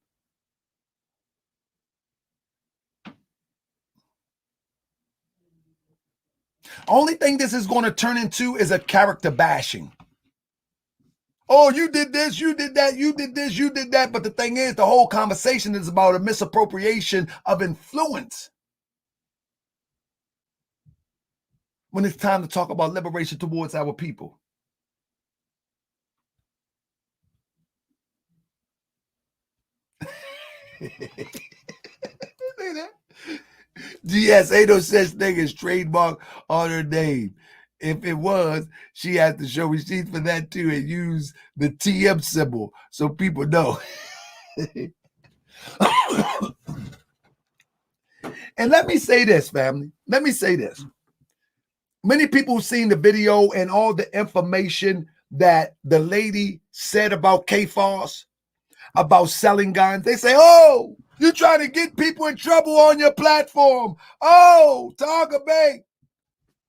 Only thing this is going to turn into is a character bashing. Oh, you did this, you did that, you did this, you did that. But the thing is, the whole conversation is about a misappropriation of influence. When it's time to talk about liberation towards our people. GS ain't no such thing as trademark on her name. If it was, she had to show receipts for that too and use the TM symbol so people know. And let me say this, family. Let me say this. Many people have seen the video and all the information that the lady said about KFOS, about selling guns. They say, oh, you're trying to get people in trouble on your platform. Oh, Targa Bay.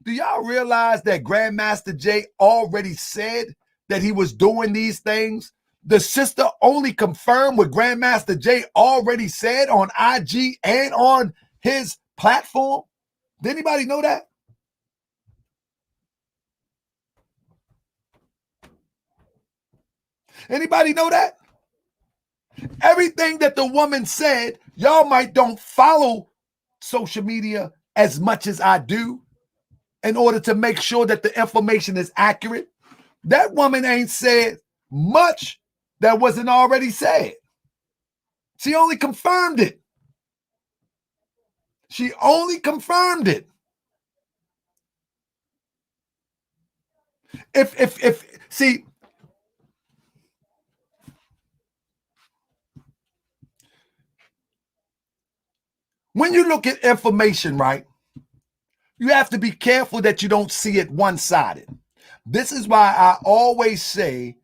Do y'all realize that Grandmaster Jay already said that he was doing these things? The sister only confirmed what Grandmaster Jay already said on IG and on his platform. Did anybody know that? Anybody know that? Everything that the woman said, y'all might don't follow social media as much as I do in order to make sure that the information is accurate. That woman ain't said much that wasn't already said. She only confirmed it. She only confirmed it. See, when you look at information, right, you have to be careful that you don't see it one-sided. This is why I always say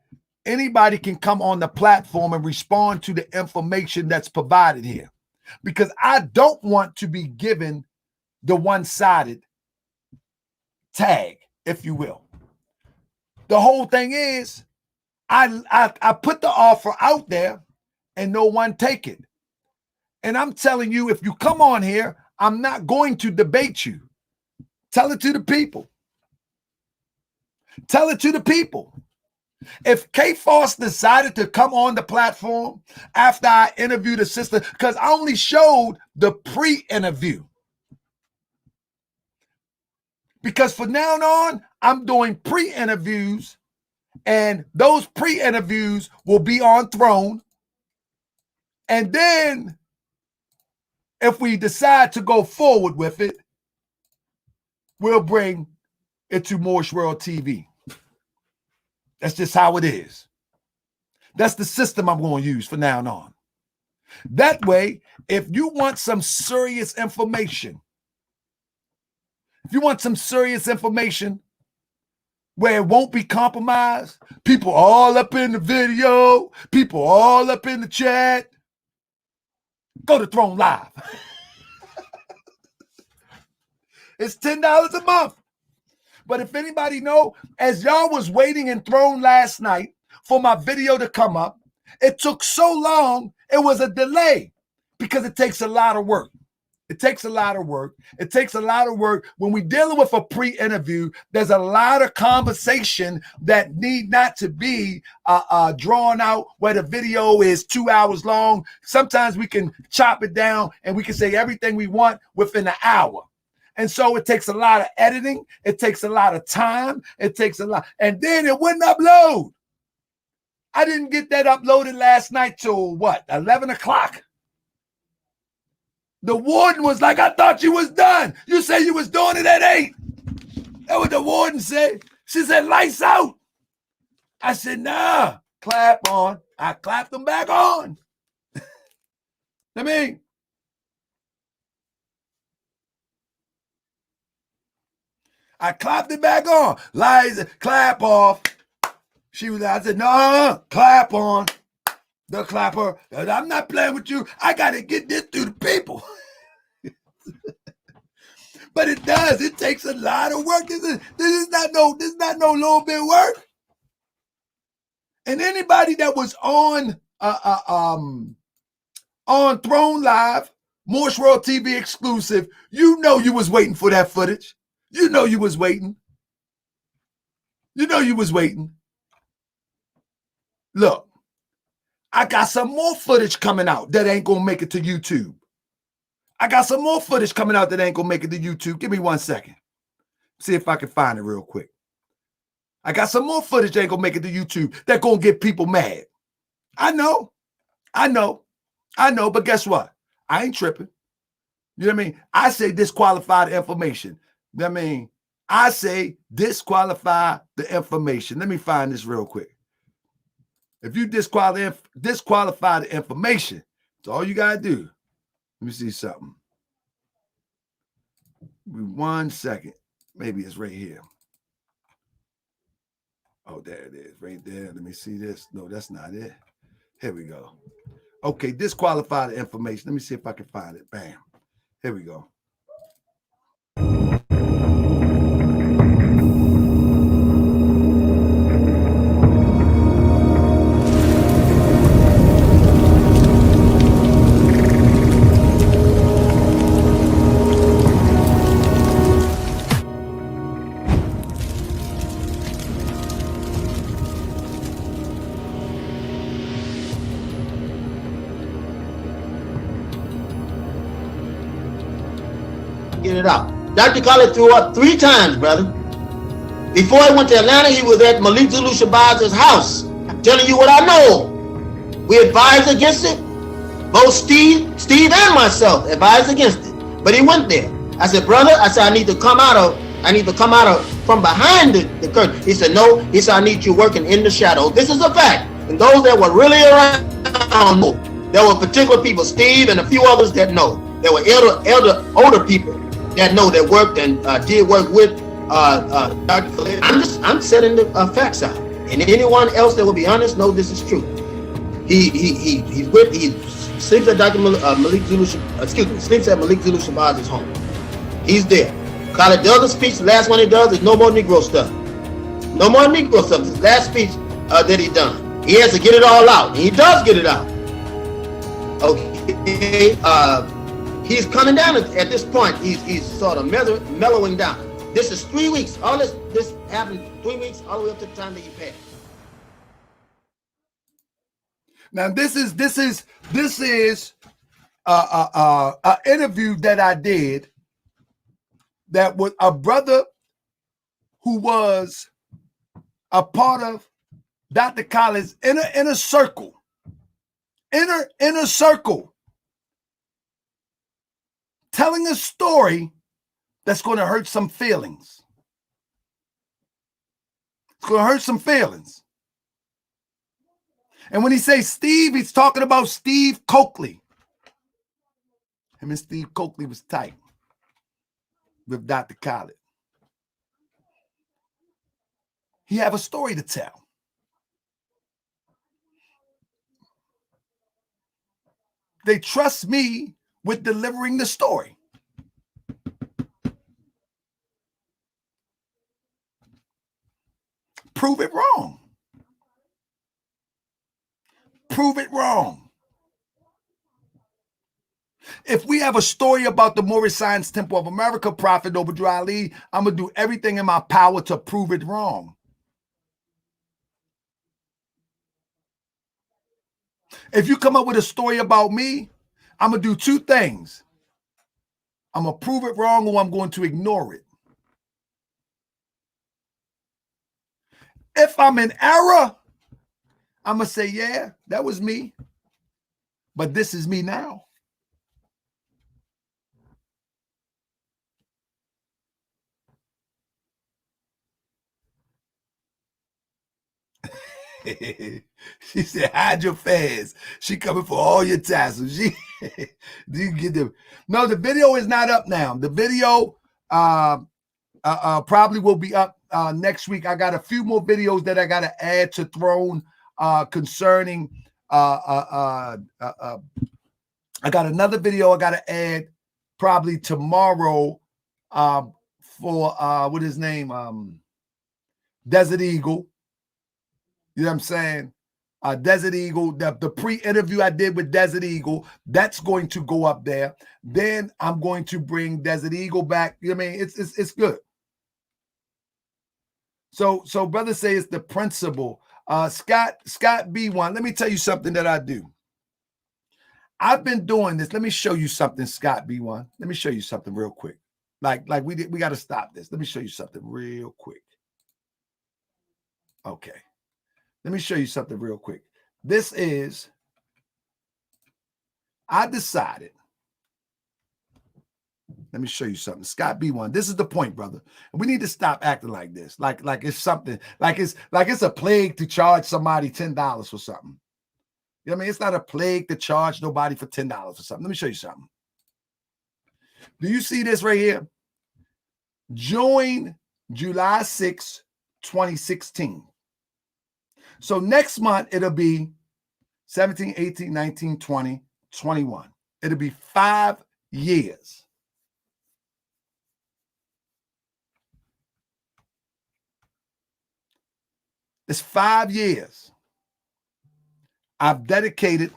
anybody can come on the platform and respond to the information that's provided here, because I don't want to be given the one-sided tag, if you will. The whole thing is I put the offer out there and no one take it. And I'm telling you, if you come on here, I'm not going to debate you. Tell it to the people. Tell it to the people. If K Foss decided to come on the platform after I interviewed the sister, because I only showed the pre-interview. Because from now on, I'm doing pre-interviews, and those pre-interviews will be on Throne. And then, if we decide to go forward with it, we'll bring it to Moorish World TV. That's just how it is. That's the system I'm going to use from now on. That way, if you want some serious information, where it won't be compromised, people all up in the video, people all up in the chat, go to Throne Live. It's $10 a month. But if anybody know, as y'all was waiting in Throne last night for my video to come up, it took so long, it was a delay, because it takes a lot of work. It takes a lot of work. It takes a lot of work. When we're dealing with a pre-interview, there's a lot of conversation that need not to be drawn out, where the video is 2 hours long. Sometimes we can chop it down and we can say everything we want within an hour. And so it takes a lot of editing. It takes a lot of time. It takes a lot. And then it wouldn't upload. I didn't get that uploaded last night till what, 11 o'clock? The warden was like, I thought you was done. You said you was doing it at 8. That's what the warden said. She said, lights out. I said, nah, clap on. I clapped them back on. I clapped it back on. Liza, clap off. I said, no, clap on. The clapper. I'm not playing with you. I got to get this to the people. But it does. It takes a lot of work. This is not no little bit of work. And anybody that was on Throne Live, Moorish World TV exclusive, you know you was waiting for that footage. You know you was waiting. Look, I got some more footage coming out that ain't gonna make it to YouTube. Give me 1 second. See if I can find it real quick. I got some more footage that ain't gonna make it to YouTube that gonna get people mad. I know, but guess what? I ain't tripping. You know what I mean? I say disqualify the information. I say disqualify the information. Let me find this real quick. If you disqualify the information, that's all you got to do. Let me see something. 1 second. Maybe it's right here. Oh, there it is. Right there. Let me see this. No, that's not it. Here we go. Okay, disqualify the information. Let me see if I can find it. Bam. Here we go. Get it out. Dr. Khaled threw up 3 times, brother. Before I went to Atlanta, he was at Malik Zulu Shabazz's house. I'm telling you what I know. We advised against it. Both Steve and myself advised against it. But he went there. I said, brother, I need to come out of from behind the curtain. He said, no. He said, I need you working in the shadows. This is a fact. And those that were really around know. There were particular people, Steve and a few others that know. There were older people that know that worked and did work with Dr. Khalid. I'm setting the facts out, and anyone else that will be honest, know this is true. He sleeps at Dr. Malik Zulu. Sleeps at Malik Zulu Shabazzi's home. He's there. Khalid does a speech. The last one he does is no more Negro stuff. No more Negro stuff. His last speech that he done. He has to get it all out. And he does get it out. Okay. He's coming down at this point. He's sort of mellowing down. This is 3 weeks. All this happened 3 weeks, all the way up to the time that he passed. Now this is an interview that I did that with a brother who was a part of Dr. Khaled's inner circle, inner circle, telling a story that's going to hurt some feelings. It's going to hurt some feelings. And when he says Steve, he's talking about Steve Coakley. Him and Steve Coakley was tight with Dr. Khaled. He have a story to tell. They trust me with delivering the story. Prove it wrong. Prove it wrong. If we have a story about the Moorish Science Temple of America, Prophet Obadiah Ali, I'm going to do everything in my power to prove it wrong. If you come up with a story about me, I'm going to do two things. I'm going to prove it wrong, or I'm going to ignore it. If I'm in error, I'm going to say, yeah, that was me. But this is me now. She said, hide your fans. She coming for all your tassels. She you get them. No, the video is not up now. The video probably will be up next week. I got a few more videos that I got to add to Throne concerning I got another video I got to add probably tomorrow for what his name Desert Eagle. You know what I'm saying? Desert Eagle, the pre-interview I did with Desert Eagle, that's going to go up there. Then I'm going to bring Desert Eagle back. You know what I mean? It's good. So brother say it's the principle. Scott B1, let me tell you something that I do. I've been doing this. Let me show you something, Scott B1. Let me show you something real quick. Like we got to stop this. Let me show you something real quick. Okay. Let me show you something real quick. This is, I decided, let me show you something. Scott B1, this is the point, brother. We need to stop acting like this. Like it's something, like it's a plague to charge somebody $10 for something. You know what I mean? It's not a plague to charge nobody for $10 for something. Let me show you something. Do you see this right here? Join July 6, 2016. So next month, it'll be 17, 18, 19, 20, 21. It'll be 5 years. It's 5 years. I've dedicated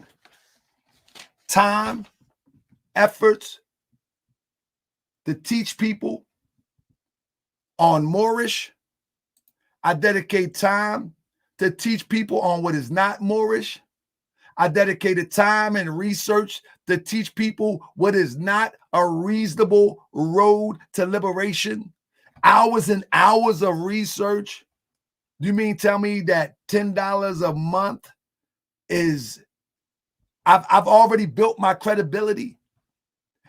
time, efforts to teach people on Moorish. I dedicate time to teach people on what is not Moorish. I dedicated time and research to teach people what is not a reasonable road to liberation. Hours and hours of research. You mean tell me that $10 a month is, I've already built my credibility,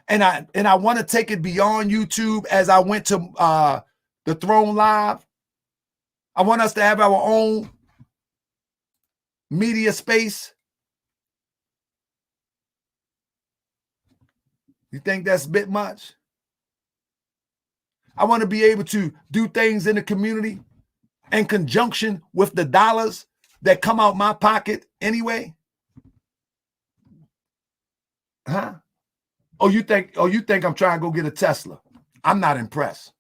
and I want to take it beyond YouTube as I went to the Throne Live. I want us to have our own media space. You think that's a bit much? I want to be able to do things in the community in conjunction with the dollars that come out my pocket anyway. Huh? Oh, you think I'm trying to go get a Tesla? I'm not impressed.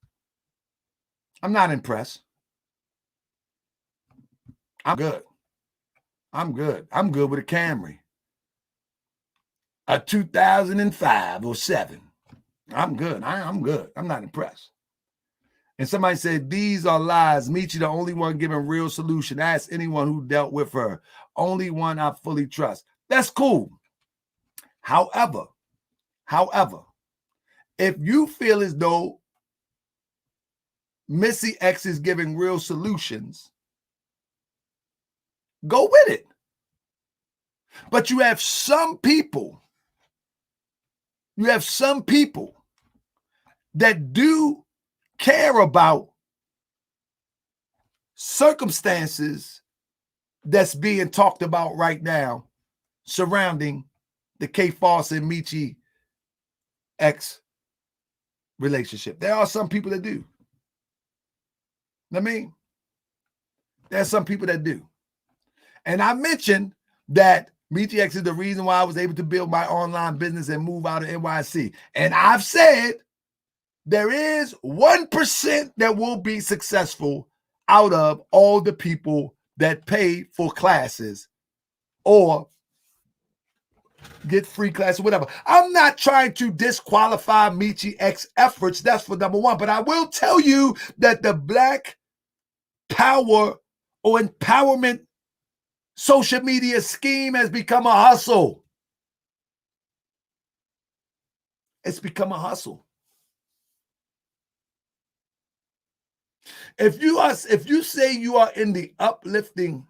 I'm not impressed. I'm good. I'm good. I'm good with a Camry. A 2005 or 7. I'm good. I'm good. I'm not impressed. And somebody said, these are lies. Michi, the only one giving real solution. Ask anyone who dealt with her. Only one I fully trust. That's cool. However, if you feel as though Missy X is giving real solutions, go with it. But you have some people that do care about circumstances that's being talked about right now surrounding the K Foss and Michi X relationship. There are some people that do. I mean, there's some people that do. And I mentioned that Missy X is the reason why I was able to build my online business and move out of NYC. And I've said there is 1% that will be successful out of all the people that pay for classes or get free classes or whatever. I'm not trying to disqualify Missy X efforts. That's for number one. But I will tell you that the Black Power or empowerment social media scheme has become a hustle. It's become a hustle. If you say you are in the uplifting,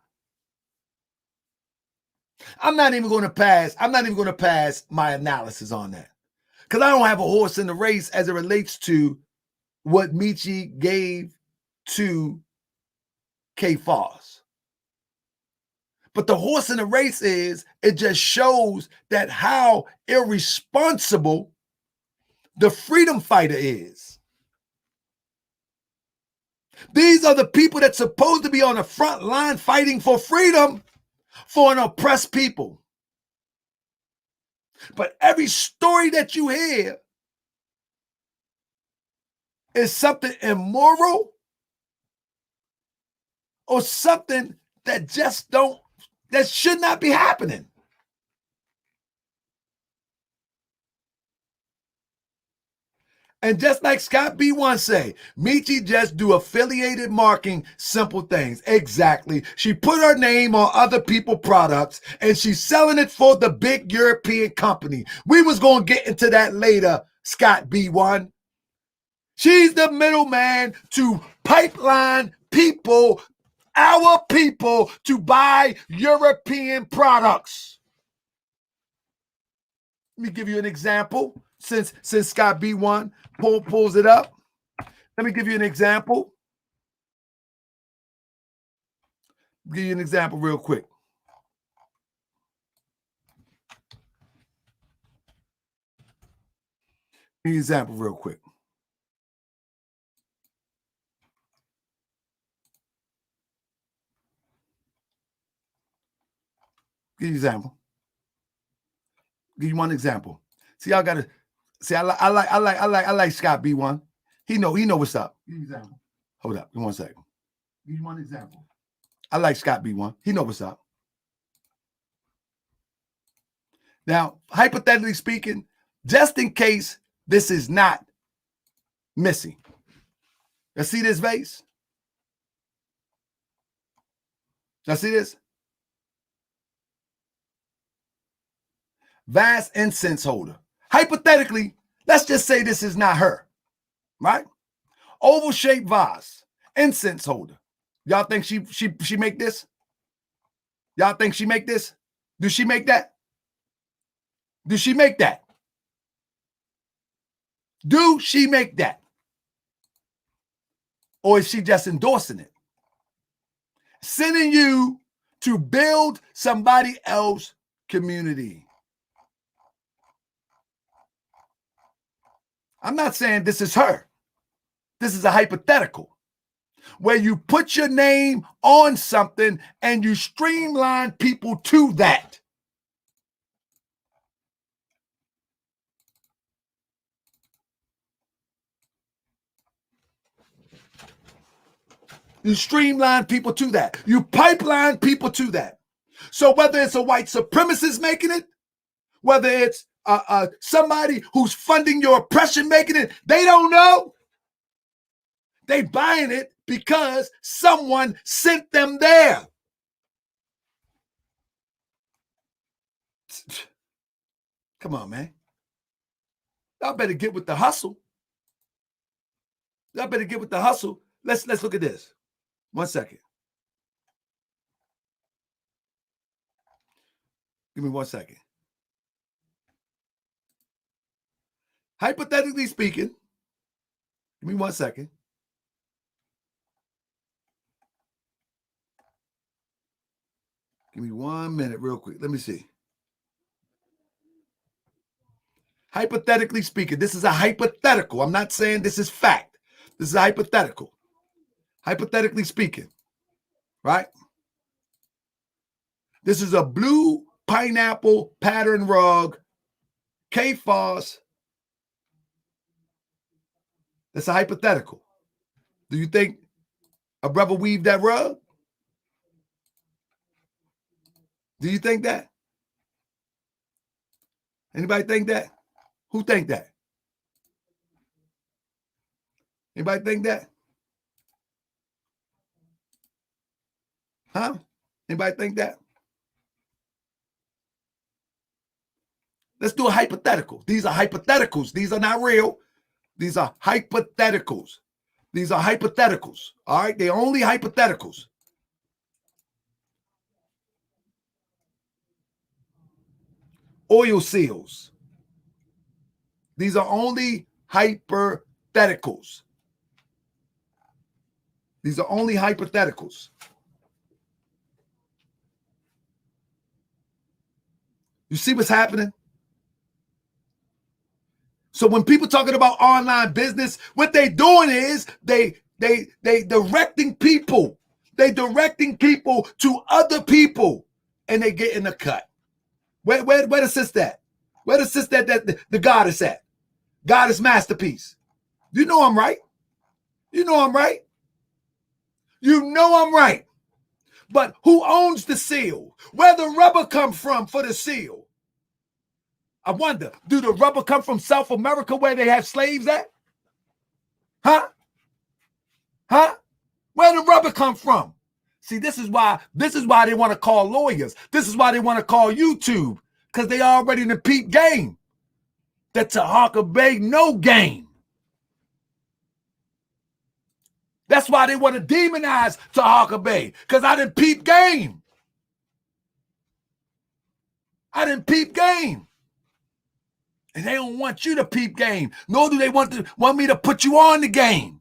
I'm not even going to pass my analysis on that. Because I don't have a horse in the race as it relates to what Michi gave to K Foss. But the horse in the race is, it just shows that how irresponsible the freedom fighter is. These are the people that's supposed to be on the front line fighting for freedom for an oppressed people. But every story that you hear is something immoral or something that that should not be happening. And just like Scott B once say, Michi just do affiliated marketing, simple things. Exactly. She put her name on other people's products and she's selling it for the big European company. We was going to get into that later, Scott B1. She's the middleman to pipeline people, our people, to buy European products. Let me give you an example. Since Scott B1 pulls it up, let me give you an example. Give you an example real quick. Give you an example real quick. Give you an example. Give you one example. See, y'all gotta see. I like Scott B1. He know what's up. Give you an example. Hold up, give me 1 second. Give you one example. I like Scott B1. He know what's up. Now, hypothetically speaking, just in case this is not Missy. You see this vase? You see this? Vast incense holder. Hypothetically, let's just say this is not her, right? Oval shaped vase, incense holder. Y'all think she make this? Y'all think she make this? Do she make that? Do she make that? Do she make that? Or is she just endorsing it? Sending you to build somebody else's community. I'm not saying this is her. This is a hypothetical where you put your name on something and you streamline people to that. You streamline people to that. You pipeline people to that. So whether it's a white supremacist making it, whether it's somebody who's funding your oppression making it, they don't know. They buying it because someone sent them there. Come on, man. Y'all better get with the hustle. Y'all better get with the hustle. Let's look at this. 1 second. Give me 1 second. Hypothetically speaking, give me 1 second. Give me 1 minute real quick. Let me see. Hypothetically speaking, this is a hypothetical. I'm not saying this is fact. This is a hypothetical. Hypothetically speaking, right? This is a blue pineapple pattern rug, K-Foss. That's a hypothetical. Do you think a brother weaved that rug? Do you think that? Anybody think that? Who think that? Anybody think that? Huh? Anybody think that? Let's do a hypothetical. These are hypotheticals. These are not real. These are hypotheticals. These are hypotheticals. All right? They're only hypotheticals. Oil seals. These are only hypotheticals. These are only hypotheticals. You see what's happening? So when people talking about online business, what they doing is they directing people. They directing people to other people, and they getting a cut. Where the sister at? Where the sister that the goddess at? Goddess masterpiece. You know I'm right. You know I'm right. You know I'm right. But who owns the seal? Where the rubber come from for the seal? I wonder, do the rubber come from South America where they have slaves at? Huh? Huh? Where the rubber come from? See, this is why they want to call lawyers. This is why they want to call YouTube, because they already in the peep game. That's a Hawker Bay no game. That's why they want to demonize Tahaka Bay, because I didn't peep game. I didn't peep game. And they don't want you to peep game, nor do they want me to put you on the game.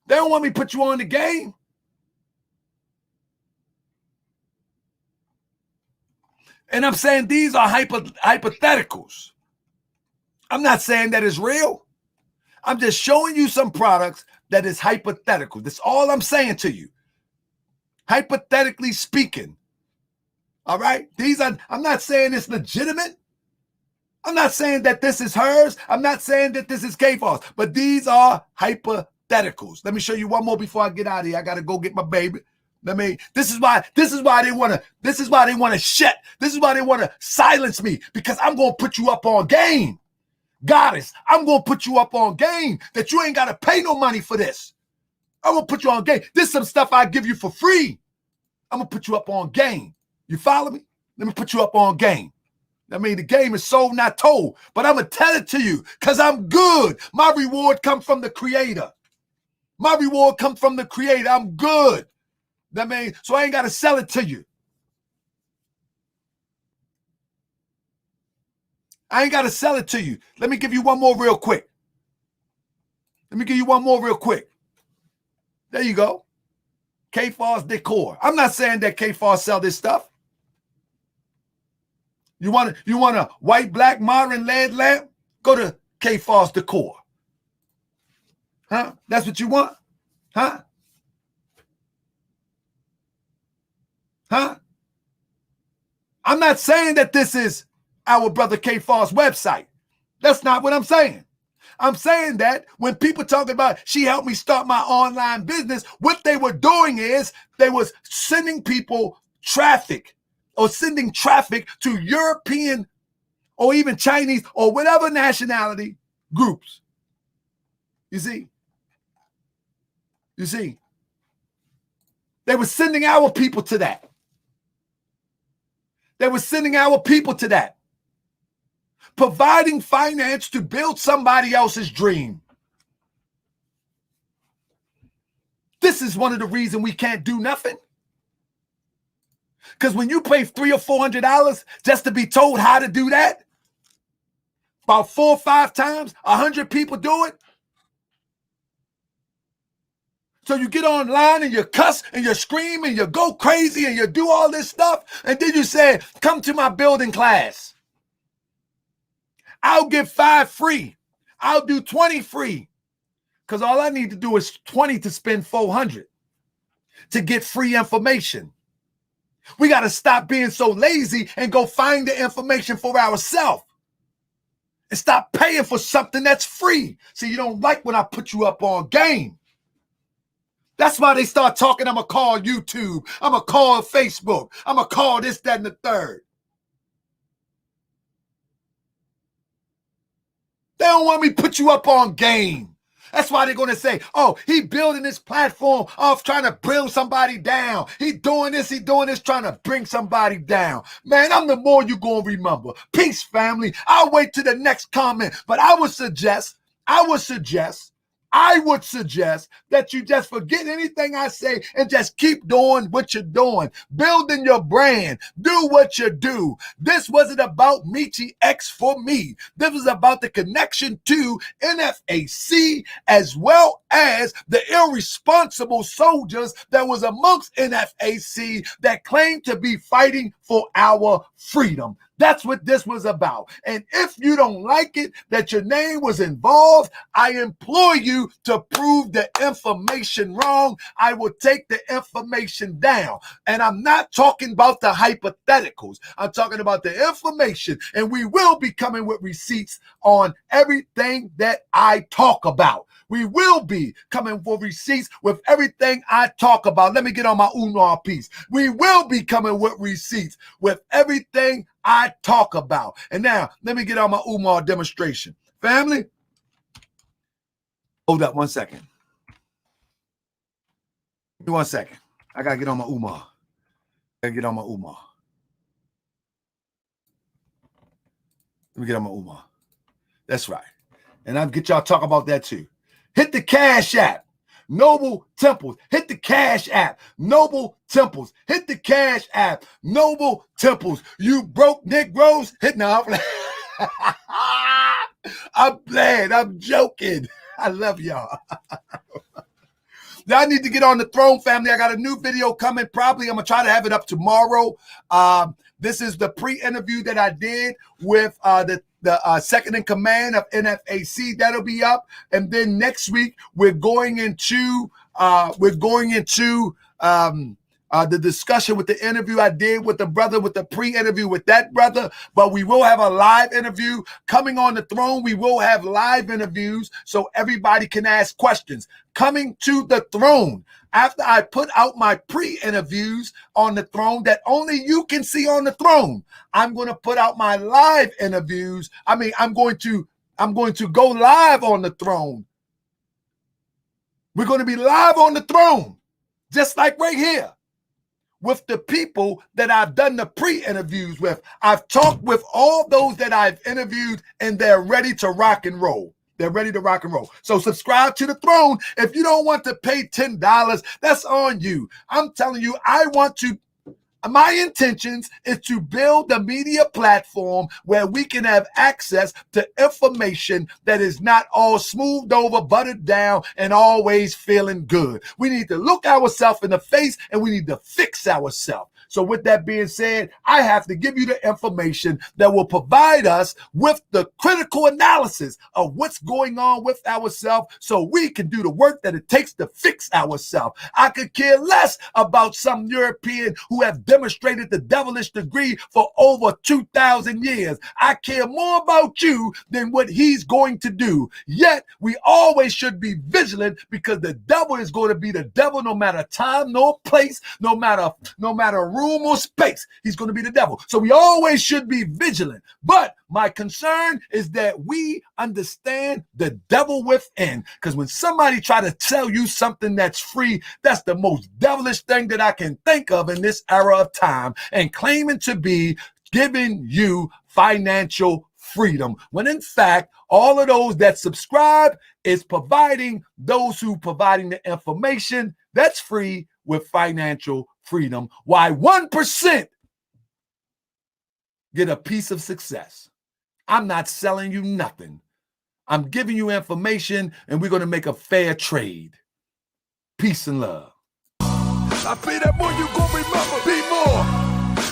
They don't want me to put you on the game. And I'm saying these are hypotheticals. I'm not saying that it's real. I'm just showing you some products that is hypothetical. That's all I'm saying to you. Hypothetically speaking. All right? I'm not saying it's legitimate. I'm not saying that this is hers. I'm not saying that this is K-Foss. But these are hypotheticals. Let me show you one more before I get out of here. I gotta go get my baby. This is why they want to shut. This is why they want to silence me, because I'm gonna put you up on game. Goddess, I'm gonna put you up on game that you ain't gotta pay no money for this. I'm gonna put you on game. This is some stuff I give you for free. I'm gonna put you up on game. You follow me? Let me put you up on game. The game is sold, not told, but I'm gonna tell it to you because I'm good. My reward comes from the Creator. My reward comes from the Creator. I'm good. So I ain't gotta sell it to you. I ain't got to sell it to you. Let me give you one more real quick. There you go. K-Foss Decor. I'm not saying that K-Foss sell this stuff. You want a white, black, modern LED lamp Go to K-Falls Decor. Huh? That's what you want? Huh? Huh? I'm not saying that this is our brother K-Falls website. That's not what I'm saying. I'm saying that when people talk about she helped me start my online business, what they were doing is they was sending people traffic or sending traffic to European or even Chinese or whatever nationality groups. You see? You see? They were sending our people to that. They were sending our people to that. Providing finance to build somebody else's dream. This is one of the reasons we can't do nothing. Because when you pay $300 or $400 just to be told how to do that, about 4 or 5 times, 100 people do it. So you get online and you cuss and you scream and you go crazy and you do all this stuff. And then you say, come to my building class. I'll give 5 free. I'll do 20 free. Because all I need to do is 20 to spend 400 to get free information. We got to stop being so lazy and go find the information for ourselves. And stop paying for something that's free. See, you don't like when I put you up on game. That's why they start talking, I'm going to call YouTube. I'm going to call Facebook. I'm going to call this, that, and the third. They don't want me to put you up on game. That's why they're going to say, oh, he building this platform off trying to bring somebody down. He doing this, trying to bring somebody down. Man, I'm the more you going to remember. Peace, family. I'll wait to the next comment. But I would suggest that you just forget anything I say and just keep doing what you're doing. Building your brand. Do what you do. This wasn't about Missy X for me. This was about the connection to NFAC as well as the irresponsible soldiers that was amongst NFAC that claimed to be fighting for our freedom. That's what this was about. And if you don't like it that your name was involved, I implore you to prove the information wrong. I will take the information down. And I'm not talking about the hypotheticals. I'm talking about the information. And we will be coming with receipts on everything that I talk about. We will be coming for receipts with everything I talk about. Let me get on my Umar piece. We will be coming with receipts with everything I talk about. And now, let me get on my Umar demonstration. Family, hold up 1 second. Give me 1 second. I got to get on my Umar. Let me get on my Umar. Let me get on my Umar. That's right. And I'll get y'all talk about that too. Hit the Cash App. Noble Temples. Hit the Cash App. Noble Temples. Hit the Cash App. Noble Temples. You broke Negroes. Hit now. I'm playing. I'm joking. I love y'all. Now I need to get on the throne, family. I got a new video coming. Probably I'm going to try to have it up tomorrow. This is the pre-interview that I did with the second in command of NFAC. That'll be up. And then next week, we're going into the discussion with the interview I did with the brother, with the pre-interview with that brother. But we will have a live interview coming on the throne. We will have live interviews so everybody can ask questions. Coming to the throne. After I put out my pre-interviews on the throne that only you can see on the throne, I'm going to put out my live interviews. I'm going to go live on the throne. We're going to be live on the throne, just like right here, with the people that I've done the pre-interviews with. I've talked with all those that I've interviewed, and they're ready to rock and roll. They're ready to rock and roll. So subscribe to the throne. If you don't want to pay $10, that's on you. I'm telling you, my intentions is to build a media platform where we can have access to information that is not all smoothed over, buttered down, and always feeling good. We need to look ourselves in the face and we need to fix ourselves. So with that being said, I have to give you the information that will provide us with the critical analysis of what's going on with ourselves so we can do the work that it takes to fix ourselves. I could care less about some European who have demonstrated the devilish degree for over 2,000 years. I care more about you than what he's going to do. Yet we always should be vigilant because the devil is going to be the devil no matter time, no place, no matter room or space. He's going to be the devil. So we always should be vigilant. But my concern is that we understand the devil within. Because when somebody try to tell you something that's free, that's the most devilish thing that I can think of in this era of time, and claiming to be giving you financial freedom, when in fact, all of those that subscribe is providing those who providing the information that's free with financial freedom. Why 1% get a piece of success? I'm not selling you nothing. I'm giving you information, and we're going to make a fair trade. Peace and love. I be that more you gon' remember, be more.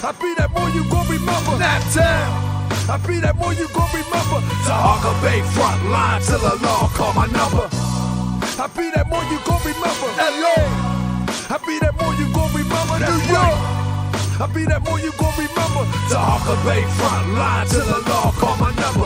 I be that more you gon' remember, Nap Town. I be that more you gon' remember, Tahaka Bay front line till the law call my number. I be that more you gon' remember, LA. I be that more you gon' remember, New York. I be that more you gon' remember, Tahaka Bay front line till the law call my number.